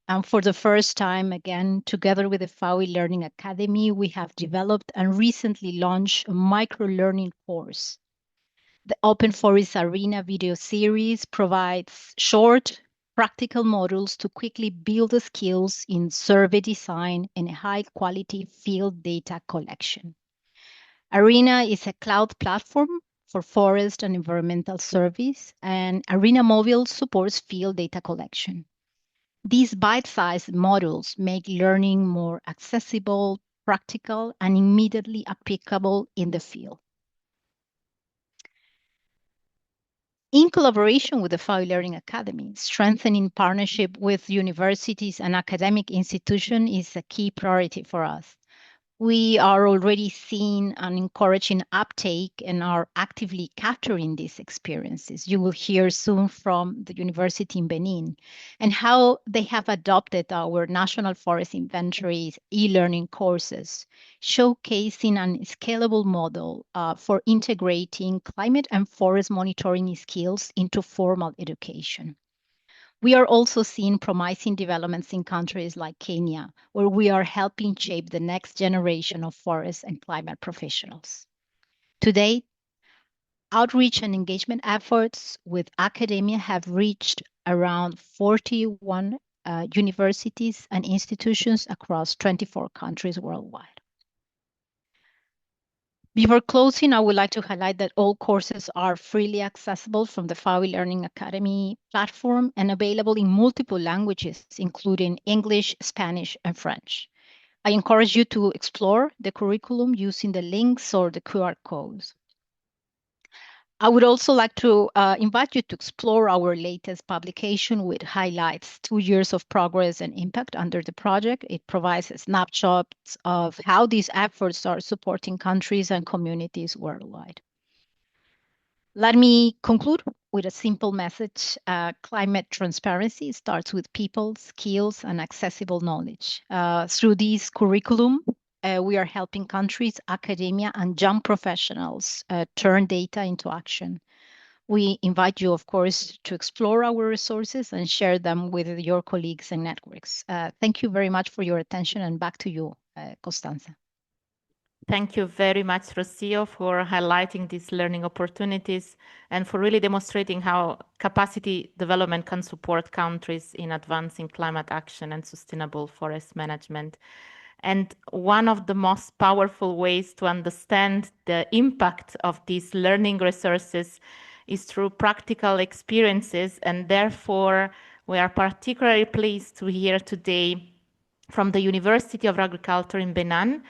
And for the first time, again, together with the FAO eLearning Academy, we have developed and recently launched a micro-learning course. The Open Forest Arena video series provides short, practical modules to quickly build the skills in survey design and high-quality field data collection. Arena is a cloud platform for forest and environmental surveys, and Arena Mobile supports field data collection. These bite-sized modules make learning more accessible, practical, and immediately applicable in the field. In collaboration with the FAO eLearning Academy, strengthening partnership with universities and academic institutions is a key priority for us. We are already seeing an encouraging uptake and are actively capturing these experiences. You will hear soon from the university in Benin and how they have adopted our National Forest Inventory's e-learning courses, showcasing a scalable model for integrating climate and forest monitoring skills into formal education. We are also seeing promising developments in countries like Kenya, where we are helping shape the next generation of forest and climate professionals. Today, outreach and engagement efforts with academia have reached around 41 universities and institutions across 24 countries worldwide. Before closing, I would like to highlight that all courses are freely accessible from the FAO eLearning Academy platform and available in multiple languages, including English, Spanish, and French. I encourage you to explore the curriculum using the links or the QR codes. I would also like to invite you to explore our latest publication, which highlights 2 years of progress and impact under the project. It provides snapshots of how these efforts are supporting countries and communities worldwide. Let me conclude with a simple message. Climate transparency starts with people, skills, and accessible knowledge. Through this curriculum, we are helping countries, academia, and young professionals turn data into action. We invite you, of course, to explore our resources and share them with your colleagues and networks. Thank you very much for your attention, and back to you, Costanza. Thank you very much, Rocio, for highlighting these learning opportunities and for really demonstrating how capacity development can support countries in advancing climate action and sustainable forest management. And one of the most powerful ways to understand the impact of these learning resources is through practical experiences. And therefore, we are particularly pleased to hear today from the University of Agriculture in Benin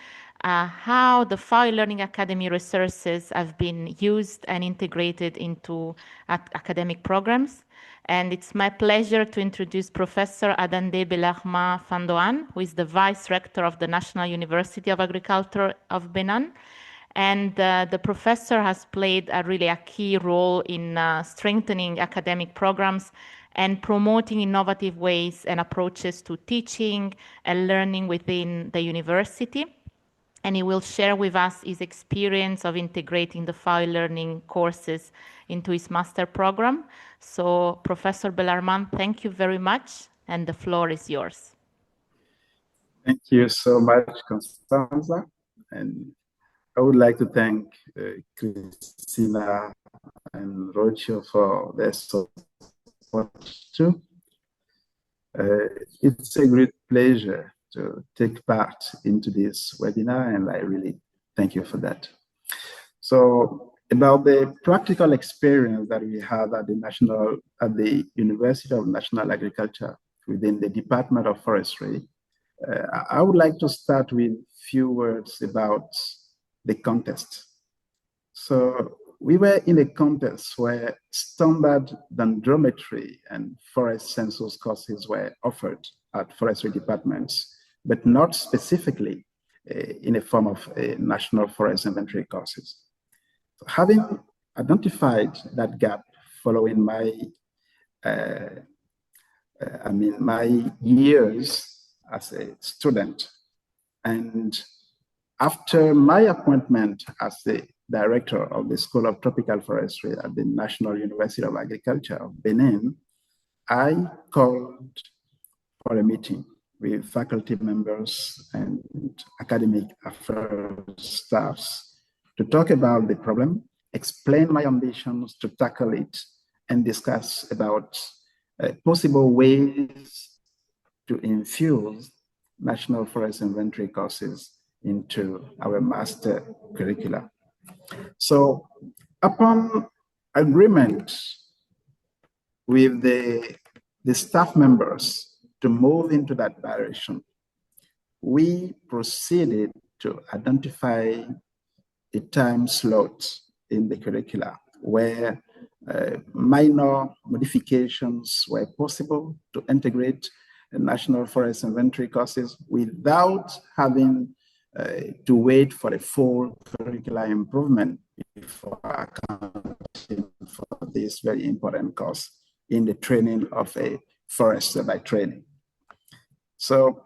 how the FAO eLearning Academy resources have been used and integrated into academic programs. And it's my pleasure to introduce Professor Adande Bellarmin Fandoan, who is the Vice Rector of the National University of Agriculture of Benin. And the professor has played a key role in strengthening academic programs and promoting innovative ways and approaches to teaching and learning within the university. And he will share with us his experience of integrating the FAO eLearning courses into his master program. So, Professor Bellarmin, thank you very much, and the floor is yours. Thank you so much, Constanza. And I would like to thank Christina and Rocio for their support too. It's a great pleasure to take part into this webinar, and I really thank you for that. So about the practical experience that we have at the University of National Agriculture within the Department of Forestry, I would like to start with a few words about the context. So we were in a context where standard dendrometry and forest census courses were offered at forestry departments, but not specifically in a form of national forest inventory courses. So having identified that gap following my my years as a student. And after my appointment as the director of the School of Tropical Forestry at the National University of Agriculture of Benin, I called for a meeting with faculty members and academic affairs staffs to talk about the problem, explain my ambitions to tackle it, and discuss about possible ways to infuse National Forest Inventory courses into our master curricula. So upon agreement with the staff members to move into that direction, we proceeded to identify a time slot in the curricula where minor modifications were possible to integrate National Forest Inventory courses without having to wait for a full curricular improvement before accounting for this very important course in the training of a forester by training. So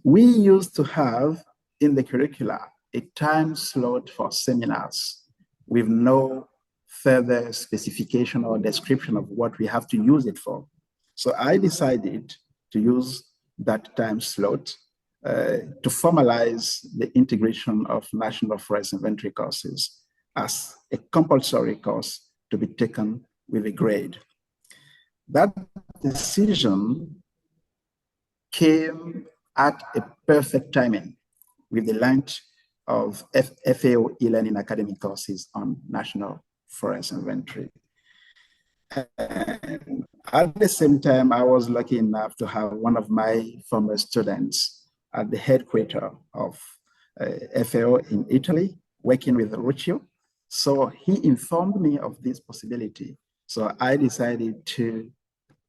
we used to have in the curricula a time slot for seminars with no further specification or description of what we have to use it for. So I decided to use that time slot to formalize the integration of National Forest Inventory courses as a compulsory course to be taken with a grade. That decision came at a perfect timing with the launch of FAO eLearning Academy courses on National Forest Inventory. And at the same time, I was lucky enough to have one of my former students at the headquarters of FAO in Italy, working with Ruccio. So he informed me of this possibility. So I decided to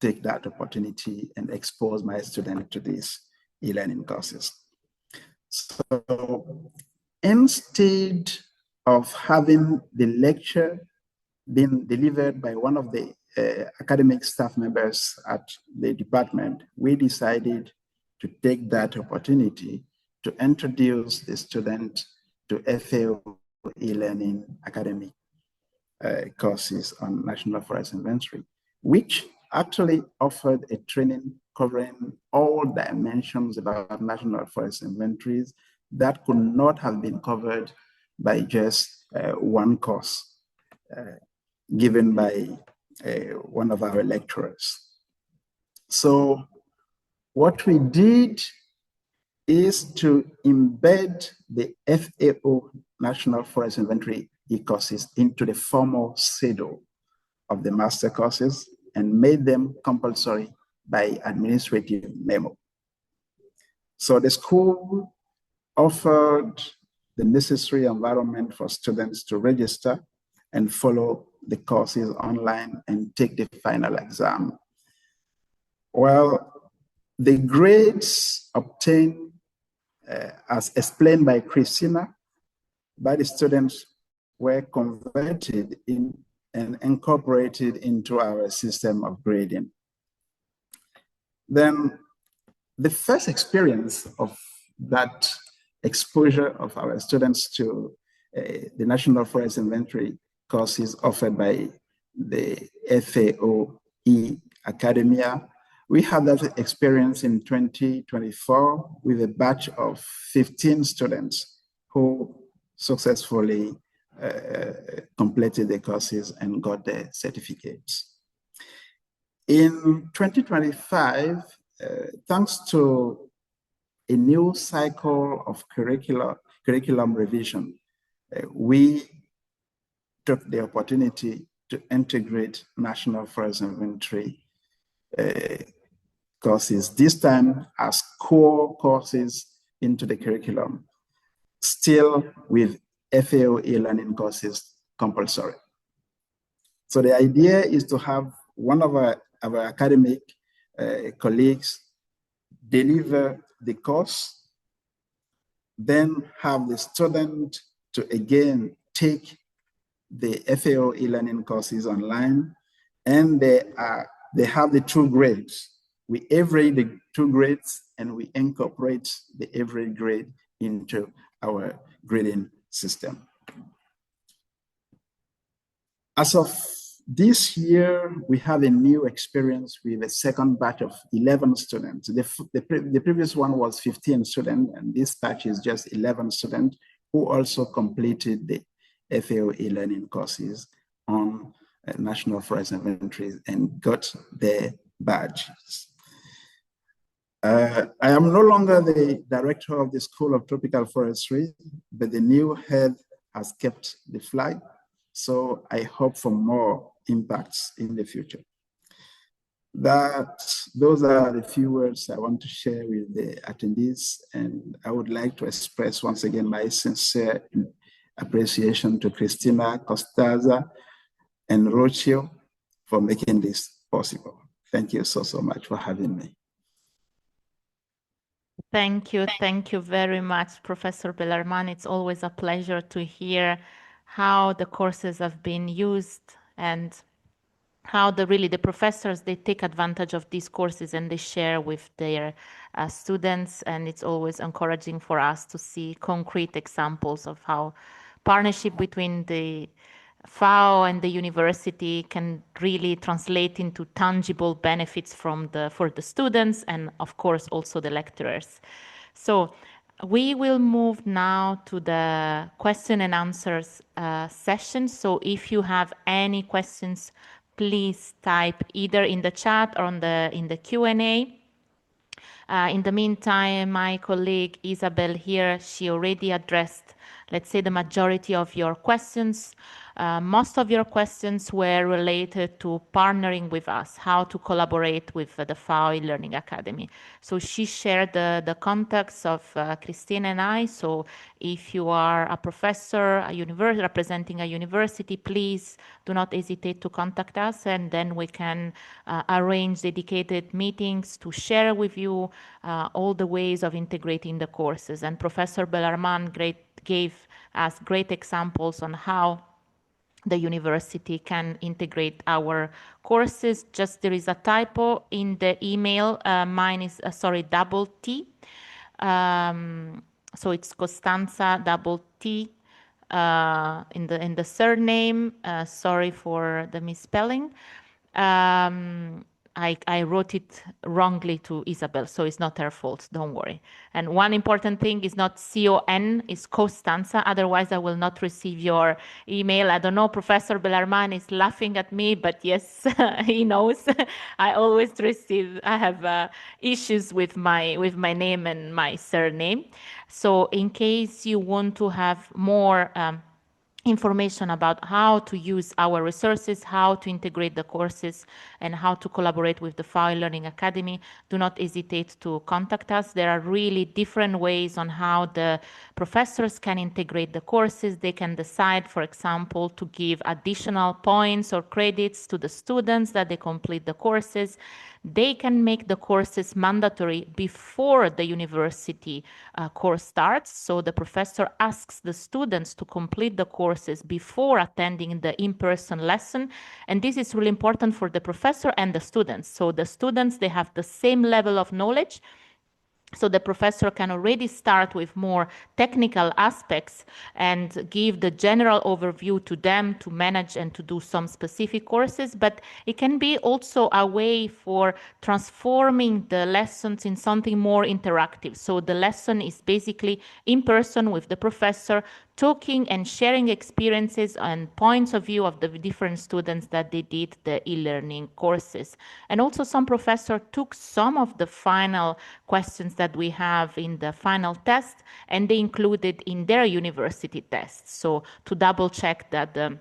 take that opportunity and expose my students to these e-learning courses. So instead of having the lecture being delivered by one of the academic staff members at the department, we decided to take that opportunity to introduce the student to FAO eLearning Academy courses on National Forest Inventory, which actually offered a training covering all dimensions about National Forest Inventories that could not have been covered by just one course given by one of our lecturers. So what we did is to embed the FAO National Forest Inventory e-courses into the formal schedule of the master courses and made them compulsory by administrative memo. So the school offered the necessary environment for students to register and follow the courses online and take the final exam. Well, the grades obtained, as explained by Christina, by the students were converted in and incorporated into our system of grading. Then the first experience of that exposure of our students to the National Forest Inventory courses offered by the FAO Academia, we had that experience in 2024 with a batch of 15 students who successfully completed the courses and got their certificates. In 2025, thanks to a new cycle of curriculum revision, we took the opportunity to integrate National Forest Inventory courses, this time as core courses into the curriculum, still with FAO eLearning courses compulsory. So the idea is to have one of our academic colleagues deliver the course, then have the student to again take the FAO eLearning courses online, and they have the 2 grades we average the two grades and we incorporate the average grade into our grading system. As of this year, we have a new experience with a second batch of 11 students. The previous one was 15 students, and this batch is just 11 students who also completed the FAO e-learning courses on national forest inventories and got their badges. I am no longer the director of the School of Tropical Forestry, but the new head has kept the flag. So I hope for more impacts in the future. Those are the few words I want to share with the attendees, and I would like to express once again my sincere appreciation to Cristina, Costanza, and Rocio for making this possible. Thank you so much for having me. Thank you very much, Professor Bellarmine. It's always a pleasure to hear how the courses have been used and how the professors, they take advantage of these courses and they share with their students. And it's always encouraging for us to see concrete examples of how partnership between the FAO and the university can really translate into tangible benefits for the students and of course also the lecturers. So we will move now to the question and answers session. So if you have any questions, please type either in the chat or in the Q&A. In the meantime, my colleague Isabel here, she already addressed, let's say, the majority of your questions. Most of your questions were related to partnering with us, how to collaborate with the FAO eLearning Academy. So she shared the contacts of Christine and I. So if you are a professor, representing a university, please do not hesitate to contact us, and then we can arrange dedicated meetings to share with you all the ways of integrating the courses. And Professor Bellarmine gave us great examples on how the university can integrate our courses. Just there is a typo in the email. Mine is, double T. So it's Costanza double T in the surname. Sorry for the misspelling. I wrote it wrongly to Isabel, so it's not her fault, don't worry. And one important thing is not C-O-N, it's Costanza, otherwise I will not receive your email. I don't know, Professor Bellarmine is laughing at me, but yes, he knows. I always I have issues with my name and my surname. So in case you want to have more information about how to use our resources, how to integrate the courses, and how to collaborate with the FAO eLearning Academy, do not hesitate to contact us. There are really different ways on how the professors can integrate the courses. They can decide, for example, to give additional points or credits to the students that they complete the courses. They can make the courses mandatory before the university course starts. So the professor asks the students to complete the courses before attending the in-person lesson. And this is really important for the professor and the students. So the students, they have the same level of knowledge. So the professor can already start with more technical aspects and give the general overview to them to manage and to do some specific courses. But it can be also a way for transforming the lessons in something more interactive. So the lesson is basically in person with the professor, talking and sharing experiences and points of view of the different students that they did the e-learning courses. And also some professor took some of the final questions that we have in the final test and they included in their university tests. So to double check that the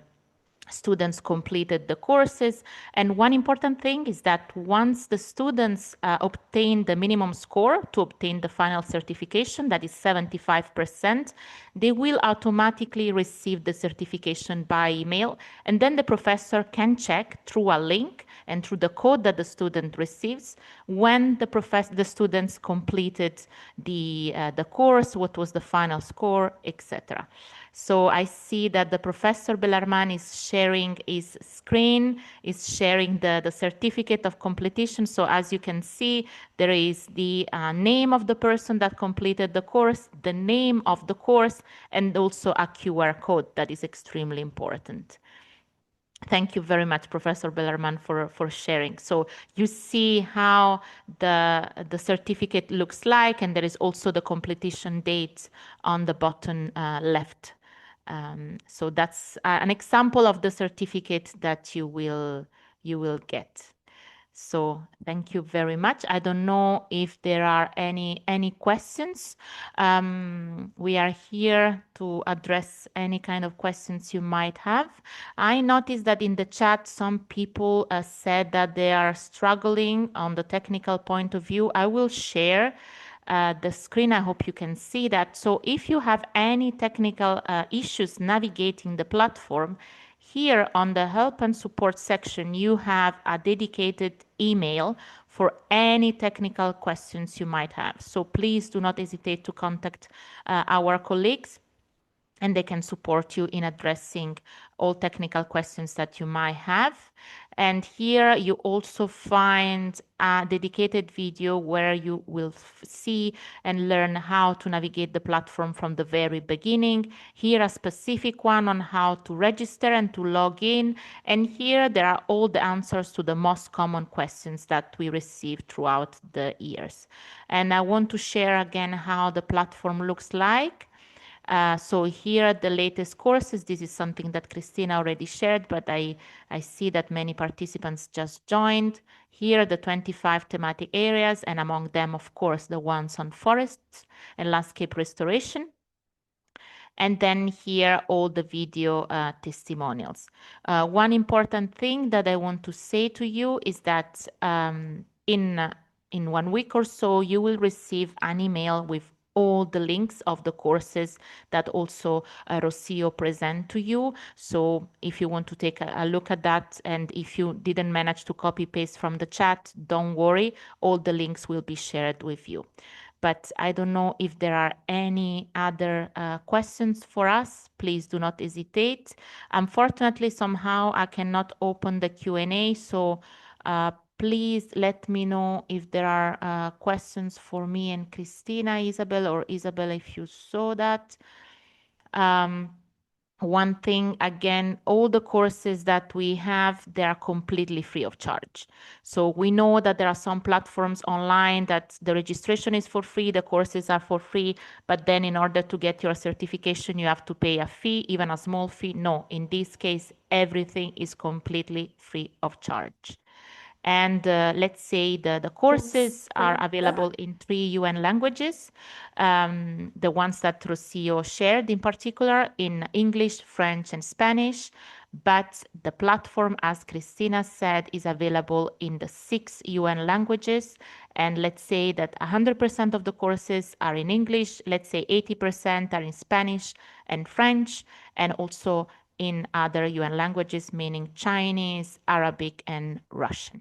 students completed the courses. And one important thing is that once the students obtain the minimum score to obtain the final certification, that is 75%, they will automatically receive the certification by email. And then the professor can check through a link and through the code that the student receives when the students completed the course, what was the final score, etc. So I see that the Professor Bellarman is sharing his screen, is sharing the certificate of completion. So as you can see, there is the name of the person that completed the course, the name of the course, and also a QR code that is extremely important. Thank you very much, Professor Bellarman, for sharing. So you see how the certificate looks like, and there is also the completion date on the bottom left. So that's an example of the certificate that you will get. So thank you very much. I don't know if there are any questions. We are here to address any kind of questions you might have. I noticed that in the chat, some people said that they are struggling on the technical point of view. I will share the screen. I hope you can see that. So if you have any technical issues navigating the platform, here on the help and support section, you have a dedicated email for any technical questions you might have. So please do not hesitate to contact our colleagues, and they can support you in addressing all technical questions that you might have. And here you also find a dedicated video where you will see and learn how to navigate the platform from the very beginning. Here a specific one on how to register and to log in. And here there are all the answers to the most common questions that we receive throughout the years. And I want to share again how the platform looks like. So here are the latest courses. This is something that Christina already shared, but I see that many participants just joined. Here are the 25 thematic areas, and among them, of course, the ones on forests and landscape restoration. And then here, all the video testimonials. One important thing that I want to say to you is that in 1 week or so, you will receive an email with all the links of the courses that also Rocio present to you. So if you want to take a look at that, and if you didn't manage to copy paste from the chat, don't worry, all the links will be shared with you. But I don't know if there are any other questions for us. Please do not hesitate. Unfortunately, somehow I cannot open the Q&A, so please let me know if there are questions for me and Christina, Isabel, or Isabel, if you saw that. One thing, again, all the courses that we have, they are completely free of charge. So we know that there are some platforms online that the registration is for free, the courses are for free, but then in order to get your certification, you have to pay a fee, even a small fee. No, in this case, everything is completely free of charge. And let's say the courses are available in 3 UN languages, the ones that Rocio shared in particular, in English, French, and Spanish. But the platform, as Christina said, is available in the 6 UN languages. And let's say that 100% of the courses are in English. Let's say 80% are in Spanish and French, and also in other UN languages, meaning Chinese, Arabic, and Russian.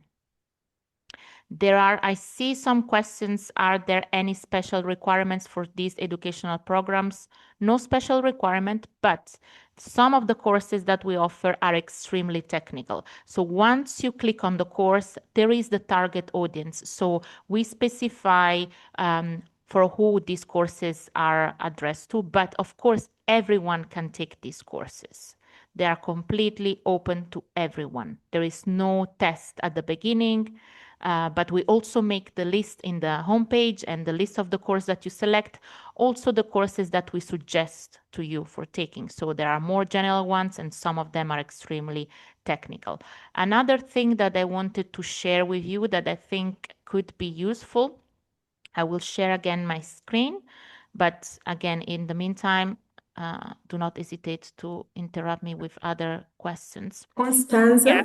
I see some questions. Are there any special requirements for these educational programs? No special requirement, but some of the courses that we offer are extremely technical. So once you click on the course, there is the target audience. So we specify for who these courses are addressed to, but of course, everyone can take these courses. They are completely open to everyone. There is no test at the beginning. But we also make the list in the homepage and the list of the course that you select, also the courses that we suggest to you for taking. So there are more general ones, and some of them are extremely technical. Another thing that I wanted to share with you that I think could be useful, I will share again my screen, but again, in the meantime, do not hesitate to interrupt me with other questions. Constanza? Yeah.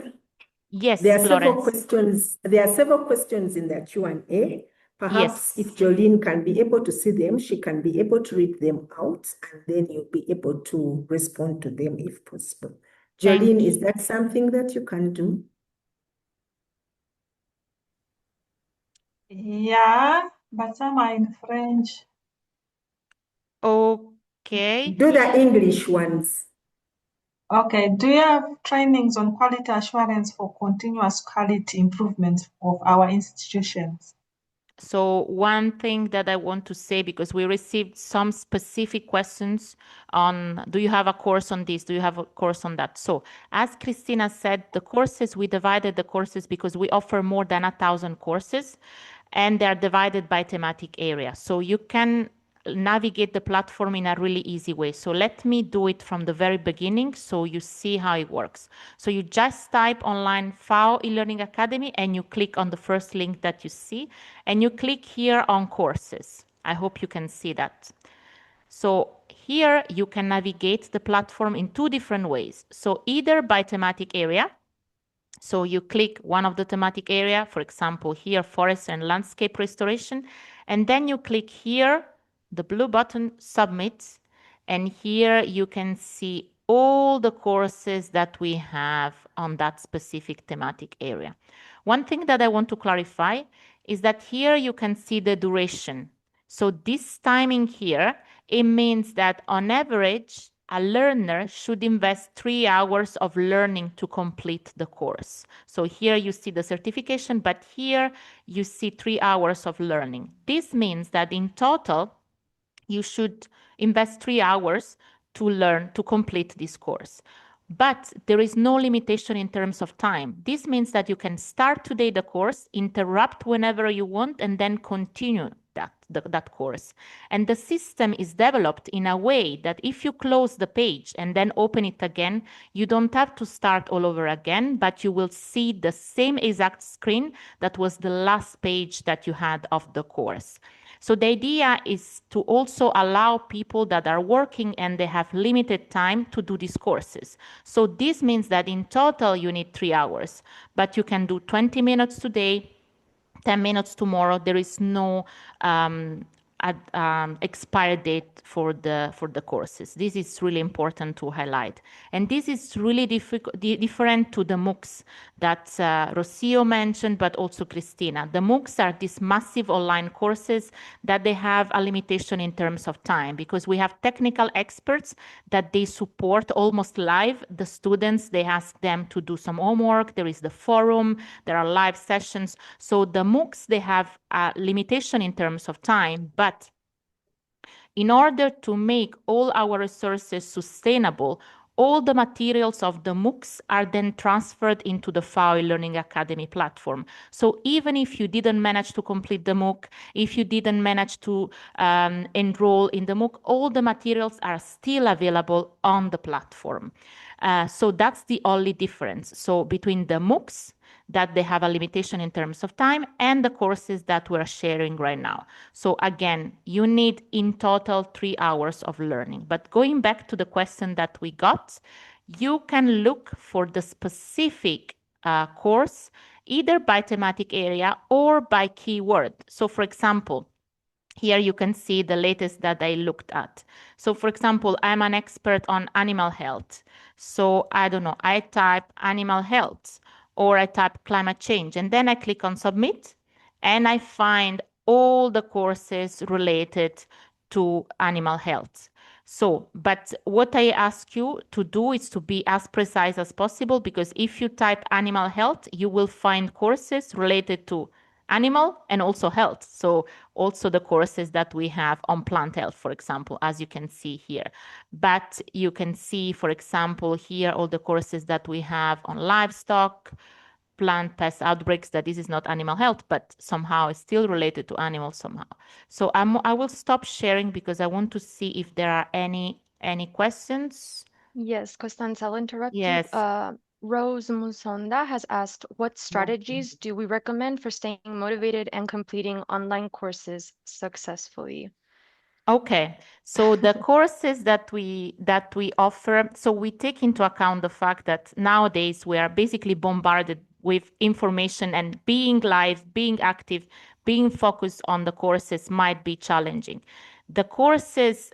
Yes, there are several Florence. questions. There are several questions in the Q&A. Perhaps Yes. if Jolene can be able to see them, she can be able to read them out, and then you'll be able to respond to them if possible. Jolene, is that something that you can do? Yeah, but some are in French. Okay. Okay. Do the English ones. Okay. Do you have trainings on quality assurance for continuous quality improvement of our institutions? So one thing that I want to say, because we received some specific questions on, do you have a course on this? Do you have a course on that? So as Christina said, the courses, we divided the courses because we offer more than 1,000 courses and they're divided by thematic area. So you can navigate the platform in a really easy way. So let me do it from the very beginning so you see how it works. So you just type online FAO eLearning Academy and you click on the first link that you see and you click here on courses. I hope you can see that. So here you can navigate the platform in two different ways. So either by thematic area. So you click one of the thematic area, for example, here, forest and landscape restoration, and then you click here, the blue button, submit, and here you can see all the courses that we have on that specific thematic area. One thing that I want to clarify is that here you can see the duration. So this timing here, it means that on average, a learner should invest 3 hours of learning to complete the course. So here you see the certification, but here you see 3 hours of learning. This means that in total, you should invest 3 hours to learn to complete this course. But there is no limitation in terms of time. This means that you can start today the course, interrupt whenever you want, and then continue that course. And the system is developed in a way that if you close the page and then open it again, you don't have to start all over again, but you will see the same exact screen that was the last page that you had of the course. So the idea is to also allow people that are working and they have limited time to do these courses. So this means that in total you need 3 hours, but you can do 20 minutes today, 10 minutes tomorrow. There is no expire date for the courses. This is really important to highlight. And this is really different to the MOOCs that Rocio mentioned, but also Christina. The MOOCs are these massive online courses that they have a limitation in terms of time because we have technical experts that they support almost live. The students, they ask them to do some homework. There is the forum, there are live sessions. So the MOOCs, they have a limitation in terms of time, but in order to make all our resources sustainable, all the materials of the MOOCs are then transferred into the FAO eLearning Academy platform. So even if you didn't manage to complete the MOOC, if you didn't manage to enroll in the MOOC, all the materials are still available on the platform. So that's the only difference. So between the MOOCs, that they have a limitation in terms of time, and the courses that we're sharing right now. So again, you need in total 3 hours of learning. But going back to the question that we got, you can look for the specific course either by thematic area or by keyword. So for example, here you can see the latest that I looked at. So for example, I'm an expert on animal health. So I don't know, I type animal health or I type climate change and then I click on submit and I find all the courses related to animal health. So, but what I ask you to do is to be as precise as possible because if you type animal health, you will find courses related to animal and also health. So also the courses that we have on plant health, for example, as you can see here. But you can see, for example, here all the courses that we have on livestock, plant pest outbreaks, that this is not animal health, but somehow it's still related to animals somehow. So I will stop sharing because I want to see if there are any questions. Yes, Costanza, I'll interrupt Yes. you. Rose Musonda has asked, what strategies do we recommend for staying motivated and completing online courses successfully? Okay, so the courses that we offer, so we take into account the fact that nowadays we are basically bombarded with information and being live, being active, being focused on the courses might be challenging. The courses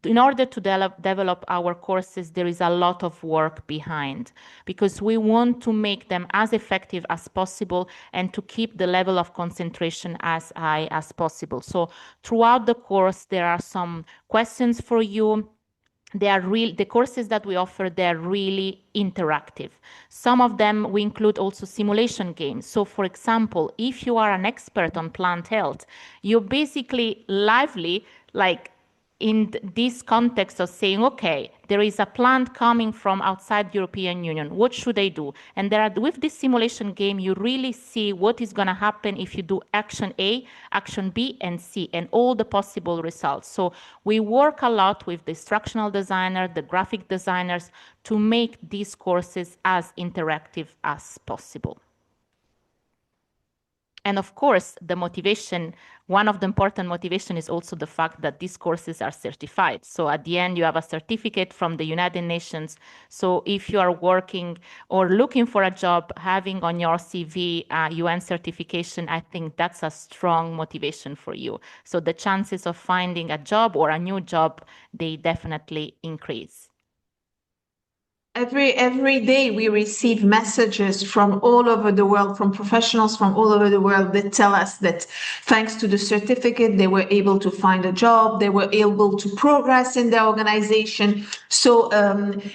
in order to develop our courses, there is a lot of work behind, because we want to make them as effective as possible and to keep the level of concentration as high as possible. So throughout the course, there are some questions for you. The courses that we offer, they're really interactive. Some of them, we include also simulation games. So for example, if you are an expert on plant health, you're basically lively, like in this context of saying, okay, there is a plant coming from outside European Union. What should I do? And with this simulation game, you really see what is going to happen if you do action A, action B, and C, and all the possible results. So we work a lot with the instructional designer, the graphic designers, to make these courses as interactive as possible. And of course, the motivation, one of the important motivation is also the fact that these courses are certified. So at the end, you have a certificate from the United Nations. So if you are working or looking for a job, having on your CV a UN certification, I think that's a strong motivation for you. So the chances of finding a job or a new job, they definitely increase. Every day we receive messages from all over the world, from professionals from all over the world that tell us that thanks to the certificate, they were able to find a job, they were able to progress in their organization. So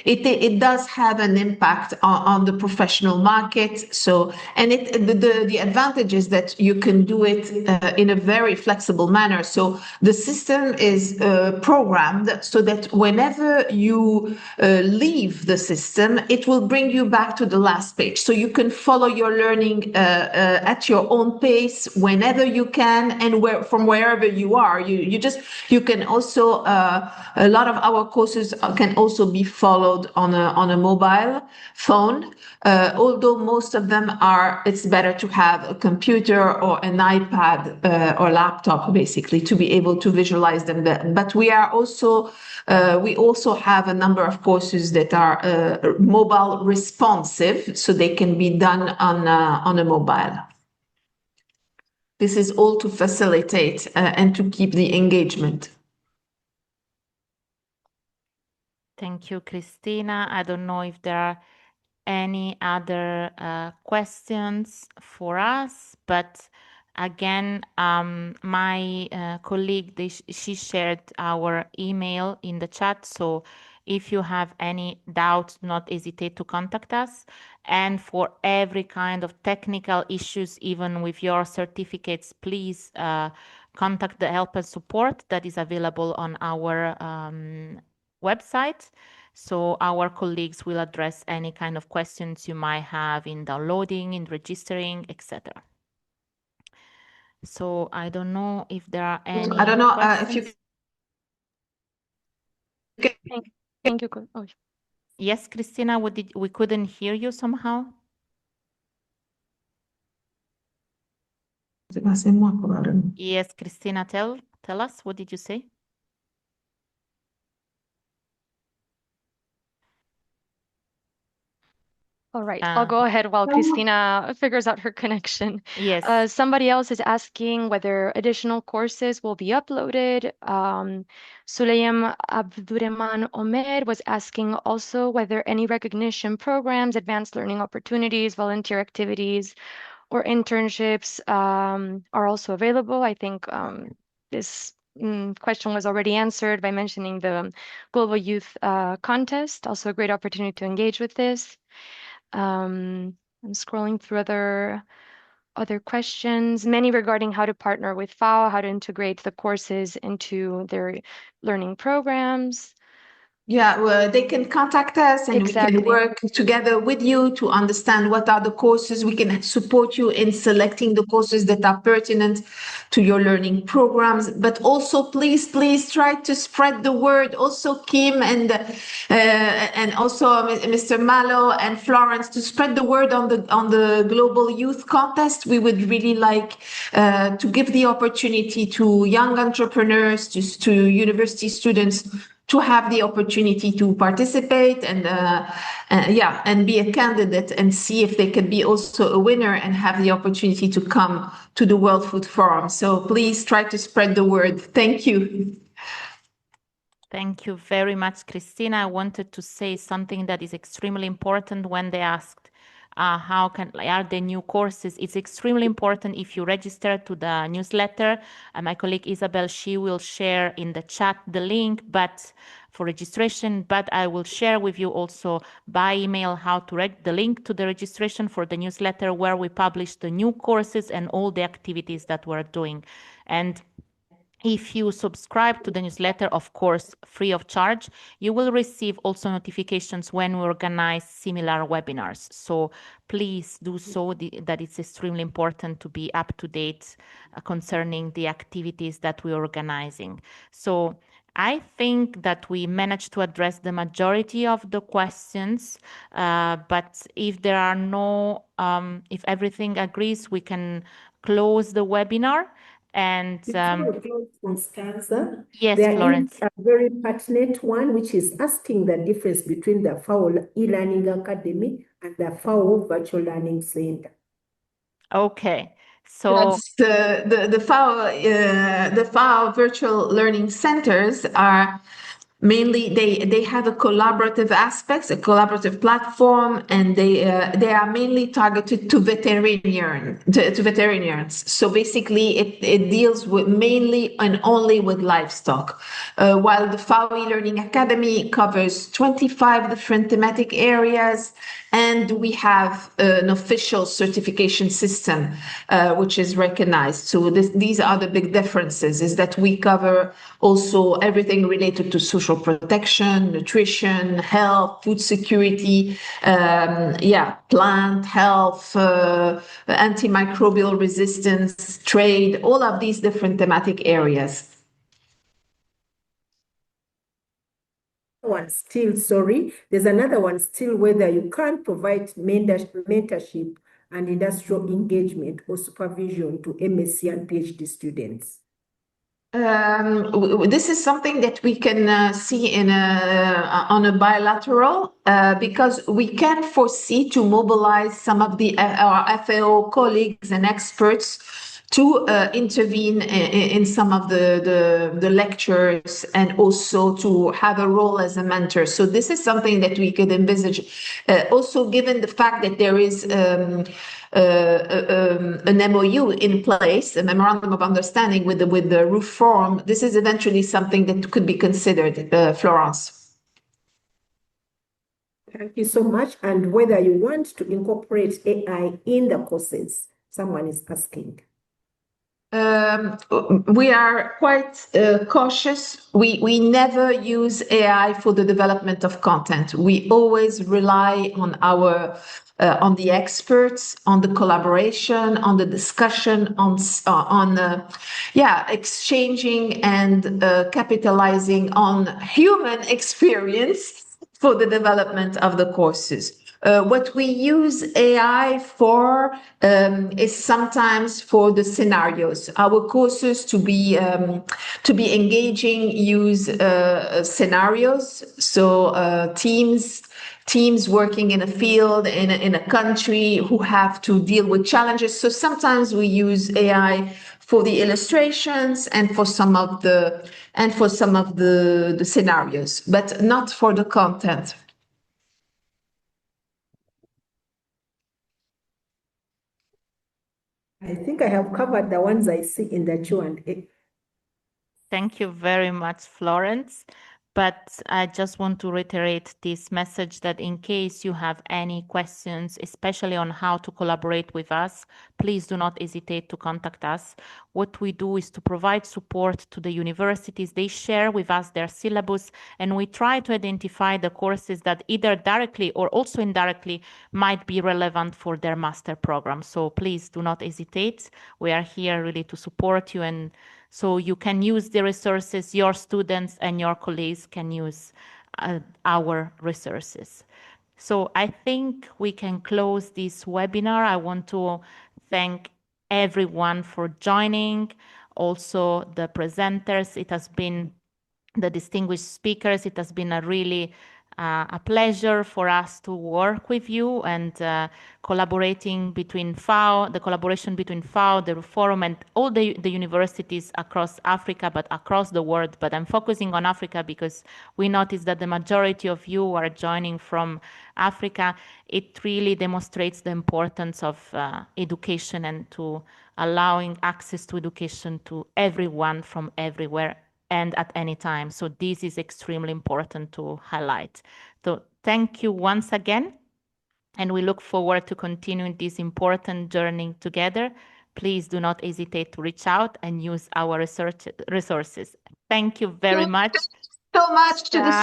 it does have an impact on the professional market. So, and the advantage is that you can do it in a very flexible manner. So the system is programmed so that whenever you leave the system, it will bring you back to the last page. So you can follow your learning at your own pace whenever you can, and from wherever you are. You can also a lot of our courses can also be followed on a mobile phone. Although most of them it's better to have a computer or an iPad or laptop, basically, to be able to visualize them. But we also have a number of courses that are mobile responsive, so they can be done on a mobile. This is all to facilitate and to keep the engagement. Thank you, Christina. I don't know if there are any other questions for us, but again, my colleague, she shared our email in the chat. So if you have any doubts, do not hesitate to contact us. And for every kind of technical issues, even with your certificates, please contact the help and support that is available on our website. So our colleagues will address any kind of questions you might have in downloading, in registering, etc. So I don't know if there are any I don't know questions. if you Thank you. Oh. Yes, Christina, we couldn't hear you somehow. Yes, Christina, tell us, what did you say? All right, I'll go ahead while Christina figures out her connection. Yes. Somebody else is asking whether additional courses will be uploaded. Sulayem Abdurrahman Omer was asking also whether any recognition programs, advanced learning opportunities, volunteer activities, or internships are also available. I think this question was already answered by mentioning the Global Youth Contest, also a great opportunity to engage with this. I'm scrolling through other questions, many regarding how to partner with FAO, how to integrate the courses into their learning programs. Yeah, well, they can contact us and Exactly. we can work together with you to understand what are the courses. We can support you in selecting the courses that are pertinent to your learning programs. But also, please try to spread the word. Also, Kim and also Mr. Malo and Florence, to spread the word on the Global Youth Contest. We would really like to give the opportunity to young entrepreneurs, to university students, to have the opportunity to participate and be a candidate and see if they can be also a winner and have the opportunity to come to the World Food Forum. So please try to spread the word. Thank you. Thank you very much, Christina. I wanted to say something that is extremely important when they asked how are the new courses. It's extremely important if you register to the newsletter. My colleague Isabel, she will share in the chat the link for registration, but I will share with you also by email how to the link to the registration for the newsletter where we publish the new courses and all the activities that we're doing. And if you subscribe to the newsletter, of course, free of charge, you will receive also notifications when we organize similar webinars. So please do so, that it's extremely important to be up to date concerning the activities that we're organizing. So I think that we managed to address the majority of the questions, but if there are if everything agrees, we can close the webinar. And before we close, Constanza, yes, there Florence. is a very pertinent one, which is asking the difference between the FAO eLearning Academy and the FAO Virtual Learning Center. Okay, so that's the FAO virtual learning centers are mainly they have a collaborative aspects, a collaborative platform, and they are mainly targeted to veterinarians. So basically, it deals with mainly and only with livestock, while the FAO eLearning Academy covers 25 different thematic areas, and we have an official certification system which is recognized. So these are the big differences: is that we cover also everything related to social protection, nutrition, health, food security, plant health, antimicrobial resistance, trade, all of these different thematic areas. There's another one still, whether you can provide mentorship and industrial engagement or supervision to MSc and PhD students. This is something that we can see on a bilateral because we can foresee to mobilize some of our FAO colleagues and experts to intervene in some of the lectures and also to have a role as a mentor. So this is something that we could envisage. Also, given the fact that there is an MOU in place, a memorandum of understanding with the RUFORUM, this is eventually something that could be considered, Florence. Thank you so much. And whether you want to incorporate AI in the courses, someone is asking. We are quite cautious. We never use AI for the development of content. We always rely on on the experts, on the collaboration, on the discussion, on exchanging and capitalizing on human experience for the development of the courses. What we use AI for is sometimes for the scenarios. Our courses to be engaging use scenarios. So teams working in a field in a country who have to deal with challenges. So sometimes we use AI for the illustrations and for some of the scenarios, but not for the content. I think I have covered the ones I see in the Q&A. Thank you very much, Florence. But I just want to reiterate this message that in case you have any questions, especially on how to collaborate with us, please do not hesitate to contact us. What we do is to provide support to the universities. They share with us their syllabus, and we try to identify the courses that either directly or also indirectly might be relevant for their master program. So please do not hesitate. We are here really to support you, and so you can use the resources, your students and your colleagues can use our resources. So I think we can close this webinar. I want to thank everyone for joining, also the presenters. It has been the distinguished speakers. It has been a really a pleasure for us to work with you and collaborating between FAO, the collaboration between FAO, the RUFORUM, and all the universities across Africa, but across the world. But I'm focusing on Africa because we noticed that the majority of you are joining from Africa. It really demonstrates the importance of education and to allowing access to education to everyone from everywhere and at any time. So this is extremely important to highlight. So thank you once again, and we look forward to continuing this important journey together. Please do not hesitate to reach out and use our resources. Thank you very much. So much to the